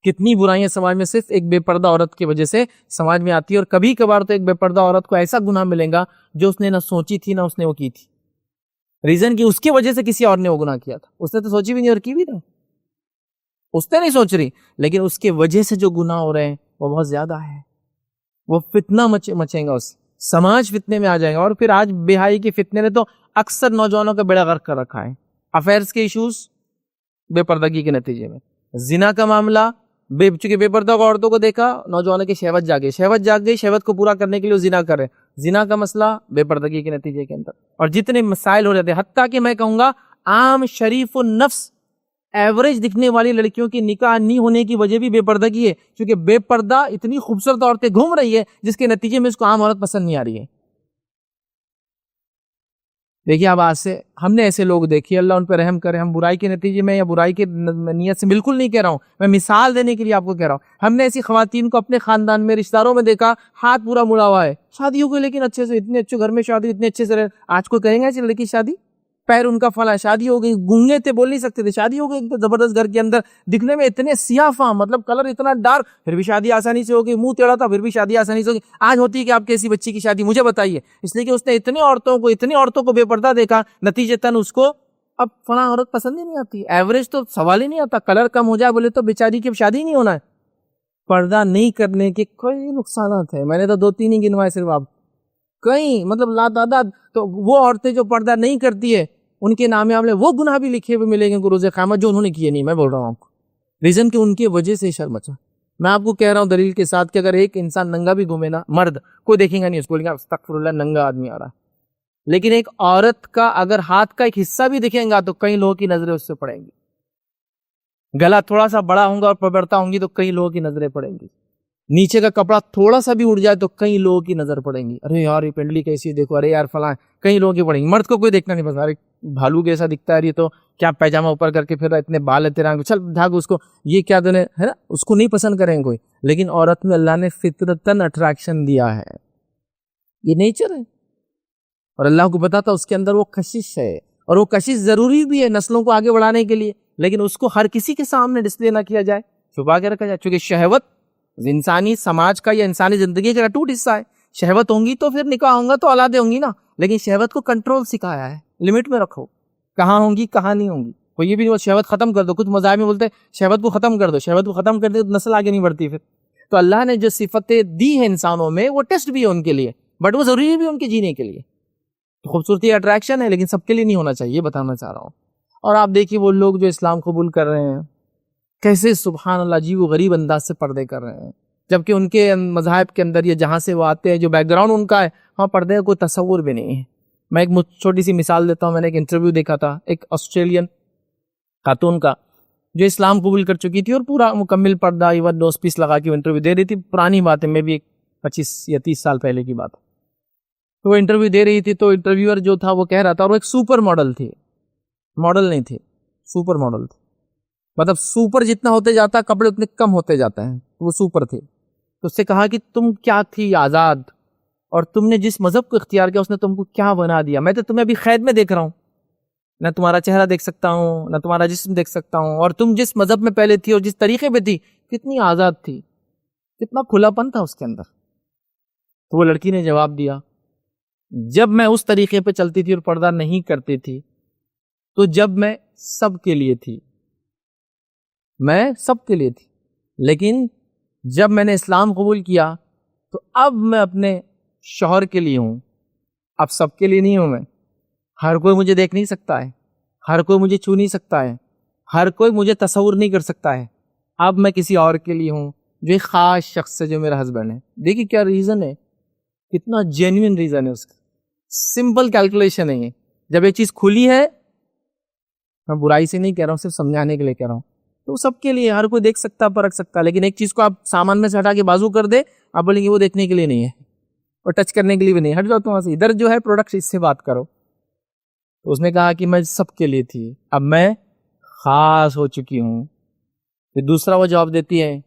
S1: کتنی برائیاں سماج میں صرف ایک بے پردہ عورت کی وجہ سے سماج میں آتی ہے۔ اور کبھی کبھار تو ایک بے پردہ عورت کو ایسا گناہ ملے گا جو اس نے نہ سوچی تھی نہ اس نے وہ کی تھی، ریزن کہ اس کی وجہ سے کسی اور نے وہ گناہ کیا تھا، اس نے تو سوچی بھی نہیں اور کی بھی نہیں، اس نے نہیں سوچ رہی، لیکن اس کے وجہ سے جو گناہ ہو رہے ہیں وہ بہت زیادہ ہے، وہ فتنہ مچیں گا، اس سماج فتنے میں آ جائے گا۔ اور پھر آج بے حیائی کے فتنے نے تو اکثر نوجوانوں کا بیڑا غرق کر رکھا ہے۔ افیئرس کے ایشوز بے پردگی کے نتیجے میں، زنا کا معاملہ، چونکہ بے پردہ عورتوں کو دیکھا، نوجوانوں کی شہوت جاگ گئی، شہوت کو پورا کرنے کے لیے زنا کرے، زنا کا مسئلہ بے پردگی کے نتیجے کے اندر، اور جتنے مسائل ہو جاتے ہیں، حتیٰ کہ میں کہوں گا عام شریف النفس ایوریج دکھنے والی لڑکیوں کی نکاح نہیں ہونے کی وجہ بھی بے پردگی ہے، کیونکہ بے پردہ اتنی خوبصورت عورتیں گھوم رہی ہے جس کے نتیجے میں اس کو عام عورت پسند نہیں آ رہی ہے۔ دیکھیے اب آج سے ہم نے ایسے لوگ دیکھیے، اللہ ان پہ رحم کرے، ہم برائی کے نتیجے میں یا برائی کی نیت سے بالکل نہیں کہہ رہا ہوں، میں مثال دینے کے لیے آپ کو کہہ رہا ہوں، ہم نے ایسی خواتین کو اپنے خاندان میں رشتہ داروں میں دیکھا، ہاتھ پورا مڑا ہوا ہے، شادی ہو گئی لیکن اچھے سے، اتنے اچھے گھر میں شادی، اتنے اچھے سے رہے۔ آج کوئی کہیں گا ایسی لڑکی شادی، پیر ان کا فلاں، شادی ہو گئی، گونگے تھے بول نہیں سکتے تھے، شادی ہو گئی زبردست گھر کے اندر، دکھنے میں اتنے سیاہ فام، مطلب کلر اتنا ڈارک، پھر بھی شادی آسانی سے ہوگی، منہ ٹیڑھا تھا پھر بھی شادی آسانی سے ہوگی۔ آج ہوتی ہے کہ آپ کیسی بچی کی شادی مجھے بتائیے، اس لیے کہ اس نے اتنی عورتوں کو بے پردہ دیکھا، نتیجتاً اس کو اب فلاں عورت پسند ہی نہیں آتی۔ ایوریج تو سوال ہی نہیں آتا، کلر کم ہو جائے بولے تو بیچاری کی شادی نہیں ہونا ہے۔ پردہ نہیں کرنے کے کئی نقصانات ہیں، میں نے تو 2-3 ہی گنوائے صرف، آپ کئی مطلب لا تعداد۔ تو وہ عورتیں جو پردہ نہیں کرتی ہے ان کے نام عاملے وہ گناہ بھی لکھے ہوئے ملیں گے روز قیامت جو انہوں نے کیے نہیں، میں بول رہا ہوں آپ کو، ریزن کہ ان کی وجہ سے شرم اچھا۔ میں آپ کو کہہ رہا ہوں دلیل کے ساتھ کہ اگر ایک انسان ننگا بھی گھومے نا، مرد کوئی دیکھیں گا نہیں، اس کو بولیں گے استغفر اللہ ننگا آدمی آ رہا ہے، لیکن ایک عورت کا اگر ہاتھ کا ایک حصہ بھی دکھیں گا تو کئی لوگوں کی نظریں اس سے پڑیں گی، گلا تھوڑا سا بڑا ہوں گا اور پبرتا ہوں گی تو کئی لوگوں کی نظریں پڑیں گی۔ نیچے کا کپڑا تھوڑا سا بھی اڑ جائے تو کئی لوگوں کی نظر پڑیں گی، ارے یار یہ پنڈلی کیسی ہے دیکھو، ارے یار فلاں، کئی لوگوں کی پڑیں گی۔ مرد کو کوئی دیکھنا نہیں پسند، ارے بھالو کیسا دکھتا ہے یہ تو، کیا پیجامہ اوپر کر کے پھر اتنے بال ہے تیرا، چل بھاگ اس کو، یہ کیا ہے نا، اس کو نہیں پسند کریں کوئی۔ لیکن عورت میں اللہ نے فطرتاً اٹریکشن دیا ہے، یہ نیچر ہے، اور اللہ کو پتا تھا اس کے اندر وہ کشش ہے، اور وہ کشش ضروری بھی ہے نسلوں کو آگے بڑھانے کے لیے، لیکن اس کو ہر کسی کے سامنے ڈسپلے نہ کیا جائے، چھپا کے رکھا جائے، چونکہ شہوت انسانی سماج کا یا انسانی زندگی کا اٹوٹ حصہ ہے۔ شہوت ہوں گی تو پھر نکاح ہوں گا تو اولادیں ہوں گی نا، لیکن شہوت کو کنٹرول سکھایا ہے، لمٹ میں رکھو، کہاں ہوں گی کہاں نہیں ہوں گی، کوئی یہ بھی نہیں شہوت ختم کر دو، کچھ مذاہب میں بولتے ہیں شہوت کو ختم کر دو، شہوت کو ختم کر دے تو نسل آگے نہیں بڑھتی پھر۔ تو اللہ نے جو صفتیں دی ہیں انسانوں میں وہ ٹیسٹ بھی ہے ان کے لیے، بٹ وہ ضروری بھی ان کے جینے کے لیے۔ خوبصورتی اٹریکشن ہے لیکن سب کے لیے نہیں ہونا چاہیے، یہ بتانا چاہ رہا ہوں۔ اور آپ دیکھیے وہ لوگ جو اسلام قبول کر رہے ہیں کیسے سبحان اللہ جی وہ غریب انداز سے پردے کر رہے ہیں، جبکہ ان کے مذاہب کے اندر یا جہاں سے وہ آتے ہیں جو بیک گراؤنڈ ان کا ہے وہاں پردے کا کوئی تصور بھی نہیں ہے۔ میں ایک چھوٹی سی مثال دیتا ہوں، میں نے ایک انٹرویو دیکھا تھا ایک آسٹریلین خاتون کا جو اسلام قبول کر چکی تھی اور پورا مکمل پردہ ایون نوز پیس لگا کے انٹرویو دے رہی تھی، پرانی بات ہے، میں بھی ایک 25 یا 30 سال پہلے کی بات ہے۔ تو وہ انٹرویو دے رہی تھی تو انٹرویور جو تھا وہ کہہ رہا تھا، اور وہ ایک سپر ماڈل تھی، ماڈل نہیں تھی، سپر ماڈل تھی، مطلب سپر جتنا ہوتے جاتا کپڑے اتنے کم ہوتے جاتے ہیں، وہ سپر تھی۔ تو اس سے کہا کہ تم کیا تھی آزاد، اور تم نے جس مذہب کو اختیار کیا اس نے تم کو کیا بنا دیا، میں تو تمہیں ابھی قید میں دیکھ رہا ہوں، نہ تمہارا چہرہ دیکھ سکتا ہوں نہ تمہارا جسم دیکھ سکتا ہوں، اور تم جس مذہب میں پہلے تھی اور جس طریقے پہ تھی کتنی آزاد تھی، کتنا کھلا پن تھا اس کے اندر۔ تو وہ لڑکی نے جواب دیا، جب میں اس طریقے پہ چلتی تھی اور پردہ نہیں کرتی تھی تو جب میں سب کے لیے تھی، میں سب کے لیے تھی، لیکن جب میں نے اسلام قبول کیا تو اب میں اپنے شوہر کے لیے ہوں، اب سب کے لیے نہیں ہوں، میں ہر کوئی مجھے دیکھ نہیں سکتا ہے، ہر کوئی مجھے چھو نہیں سکتا ہے، ہر کوئی مجھے تصور نہیں کر سکتا ہے، اب میں کسی اور کے لیے ہوں جو ایک خاص شخص ہے جو میرا ہسبینڈ ہے۔ دیکھیے کیا ریزن ہے، کتنا جینوئن ریزن ہے اس کا، سمپل کیلکولیشن ہے یہ۔ جب یہ چیز کھلی ہے، میں برائی سے نہیں کہہ رہا ہوں، صرف سمجھانے کے لیے کہہ رہا ہوں، تو سب کے لیے ہر کوئی دیکھ سکتا پرکھ سکتا، لیکن ایک چیز کو آپ سامان میں سے ہٹا کے بازو کر دے، آپ بولیں گے وہ دیکھنے کے لیے نہیں ہے اور ٹچ کرنے کے لیے بھی نہیں، ہٹ جاؤ تو وہاں سے، ادھر جو ہے پروڈکٹ اس سے بات کرو۔ تو اس نے کہا کہ میں سب کے لیے تھی، اب میں خاص ہو چکی ہوں۔ پھر دوسرا وہ جواب دیتی ہے،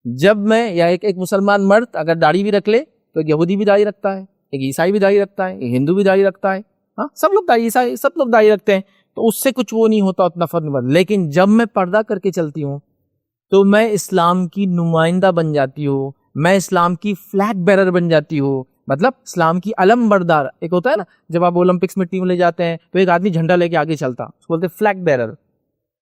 S1: جب میں یا ایک مسلمان مرد اگر داڑھی بھی رکھ لے تو ایک یہودی بھی داڑھی رکھتا ہے، ایک عیسائی بھی داڑھی رکھتا ہے، ایک ہندو بھی داڑھی رکھتا ہے، ہاں سب لوگ داڑھی، عیسائی سب لوگ داڑھی رکھتے ہیں، تو اس سے کچھ وہ نہیں ہوتا اتنا فرق نہیں پڑتا۔ لیکن جب میں پردہ کر کے چلتی ہوں تو میں اسلام کی نمائندہ بن جاتی ہوں، میں اسلام کی فلیگ بیرر بن جاتی ہوں، مطلب اسلام کی علم بردار۔ ایک ہوتا ہے نا جب آپ اولمپکس میں ٹیم لے جاتے ہیں تو ایک آدمی جھنڈا لے کے آگے چلتا، اس کو بولتے ہیں فلیگ بیرر،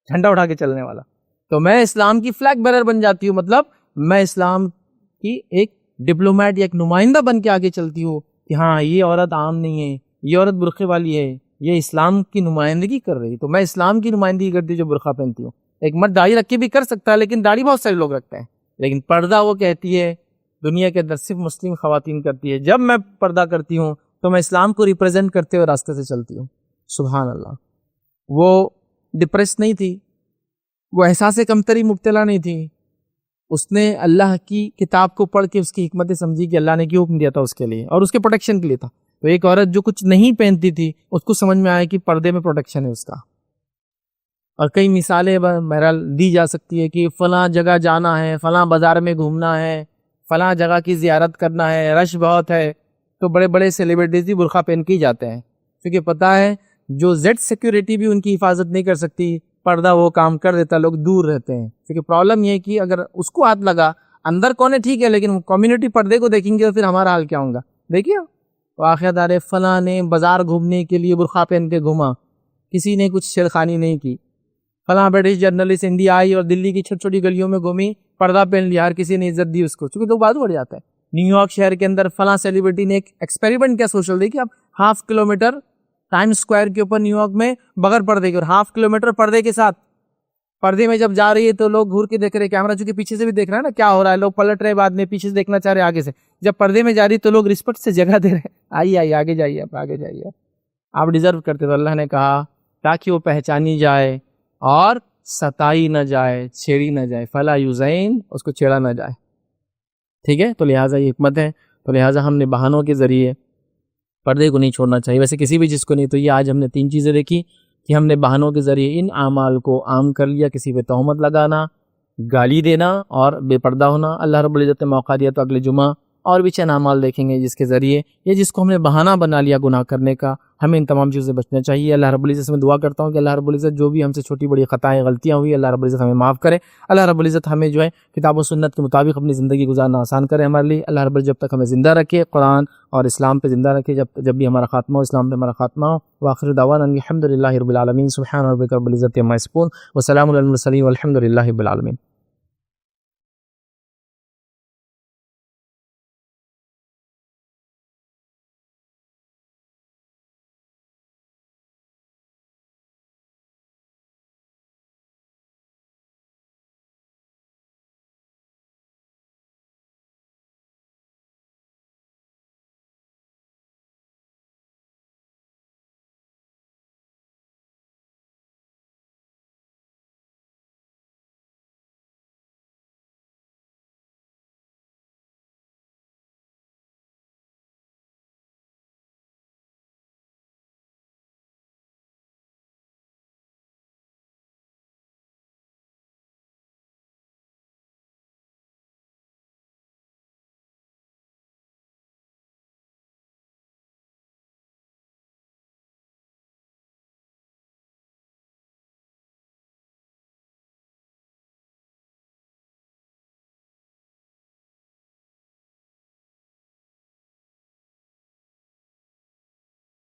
S1: جھنڈا اٹھا کے چلنے والا۔ تو میں اسلام کی فلیگ بیرر بن جاتی ہوں، مطلب میں اسلام کی ایک ڈپلومیٹ یا ایک نمائندہ بن کے آگے چلتی ہوں کہ ہاں یہ عورت عام نہیں ہے، یہ عورت برقعے والی ہے، یہ اسلام کی نمائندگی کر رہی ہے، تو میں اسلام کی نمائندگی کرتی ہوں جو برقعہ پہنتی ہوں۔ ایک مرد داڑھی رکھ کے بھی کر سکتا ہے، لیکن داڑھی بہت سارے لوگ رکھتے ہیں، لیکن پردہ وہ کہتی ہے دنیا کے اندر صرف مسلم خواتین کرتی ہے۔ جب میں پردہ کرتی ہوں تو میں اسلام کو ریپرزینٹ کرتے ہوئے راستے سے چلتی ہوں۔ سبحان اللہ، وہ ڈپریس نہیں تھی، وہ احساس کمتری مبتلا نہیں تھی، اس نے اللہ کی کتاب کو پڑھ کے اس کی حکمتیں سمجھی کہ اللہ نے کیوں حکم دیا تھا اس کے لیے اور اس کے پروٹیکشن کے لیے تھا۔ تو ایک عورت جو کچھ نہیں پہنتی تھی اس کو سمجھ میں آیا کہ پردے میں پروٹیکشن ہے اس کا۔ اور کئی مثالیں بہرحال دی جا سکتی ہے کہ فلاں جگہ جانا ہے، فلاں بازار میں گھومنا ہے، فلاں جگہ کی زیارت کرنا ہے، رش بہت ہے، تو بڑے بڑے سیلیبریٹیز بھی برقعہ پہن کے ہی جاتے ہیں، کیونکہ پتہ ہے جو زیڈ سیکیورٹی بھی ان کی حفاظت نہیں کر سکتی، پردہ وہ کام کر دیتا، لوگ دور رہتے ہیں۔ کیونکہ پرابلم یہ ہے کہ اگر اس کو ہاتھ لگا، اندر کون ہے ٹھیک ہے، لیکن کمیونٹی پردے کو دیکھیں گے تو پھر ہمارا حال کیا ہوگا۔ دیکھیے واقعہ دار ہے، فلاں نے بازار گھومنے کے لیے برقعہ پہن کے گھوما، کسی نے کچھ چھیڑخانی نہیں کی، فلاں برٹش جرنلسٹ انڈیا آئی اور دلی کی چھوٹی چھوٹی گلیوں میں گھومی، پردہ پہن لیا، ہر کسی نے عزت دی اس کو، چونکہ لوگ بات بڑھ جاتا ہے۔ نیو یارک شہر کے اندر فلاں سیلیبریٹی نے ایک ایکسپیریمنٹ کیا سوشل، دیکھیے آپ، ½ کلومیٹر ٹائم اسکوائر کے اوپر نیو یارک میں بغیر پردے کے، اور ½ کلومیٹر پردے کے ساتھ۔ پردے میں جب جا رہی ہے تو لوگ گھور کے دیکھ رہے، کیمرہ چونکہ پیچھے سے بھی دیکھ رہا ہے نا کیا ہو رہا ہے، لوگ پلٹ رہے، بعد میں پیچھے سے دیکھنا چاہ رہے، آگے سے۔ جب پردے میں جا رہی تو لوگ رسپیکٹ سے جگہ دے رہے، آئیے آئیے آگے جائیے، آپ آگے جائیے، آپ ڈیزرو کرتے۔ تو اللہ نے کہا تاکہ وہ پہچانی جائے اور ستائی نہ جائے، چھیڑی نہ جائے، فلا یوزین، اس کو چھیڑا نہ جائے۔ ٹھیک ہے، تو لہٰذا یہ حکمت ہے، تو لہٰذا ہم نے بہانوں کے ذریعے پردے کو نہیں چھوڑنا چاہیے، ویسے کسی بھی چیز کو نہیں۔ تو یہ آج ہم نے 3 چیزیں دیکھی کہ ہم نے بہانوں کے ذریعے ان اعمال کو عام کر لیا، کسی پہ تہمت لگانا، گالی دینا اور بے پردہ ہونا۔ اللہ رب العزت نے موقع دیا تو اگلے جمعہ اور بھی چند اعمال دیکھیں گے جس کے ذریعے یہ جس کو ہم نے بہانہ بنا لیا گناہ کرنے کا، ہمیں ان تمام چیزوں سے بچنا چاہیے۔ اللہ رب العزت سے میں دعا کرتا ہوں کہ اللہ رب العزت جو بھی ہم سے چھوٹی بڑی خطائیں غلطیاں ہوئی، اللہ رب العزت ہمیں معاف کرے۔ اللہ رب العزت ہمیں جو ہے کتاب و سنت کے مطابق اپنی زندگی گزارنا آسان کرے ہمارے لیے۔ اللہ رب العزت جب تک ہمیں زندہ رکھے، قرآن اور اسلام پہ زندہ رکھے، جب بھی ہمارا خاتمہ ہو اسلام پہ ہمارا خاتمہ ہو۔ وآخر دعوانا الحمد للہ رب العالمین، سبحان ربک رب العزت عما یصفون وسلام علی المرسلین والحمد للہ رب العالمین۔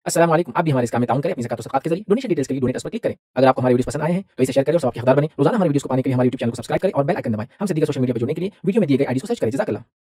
S2: السلام علیکم، آپ بھی ہمارے اس کام میں تعاون کریں اپنی زکات و صدقات کے ذریعے۔ ڈونیشن ڈیٹیلز کے لیے ڈونیٹ پر کلک کریں۔ اگر آپ کو ہمارے ویڈیوز پسند آئے ہیں تو اسے شیئر کریں اور سب کے حقدار بنیں۔ روزانہ ہمارے ویڈیوز کو پانے کے لیے ہمارے یوٹیوب چینل کو سبسکرائب کریں اور بیل آئکن دبائیں۔ ہم سے دیگر سوشل میڈیا پر جڑنے کے لیے ویڈیو میں دیے گئے آئی ڈی کو سرچ کریں۔ جزاک اللہ۔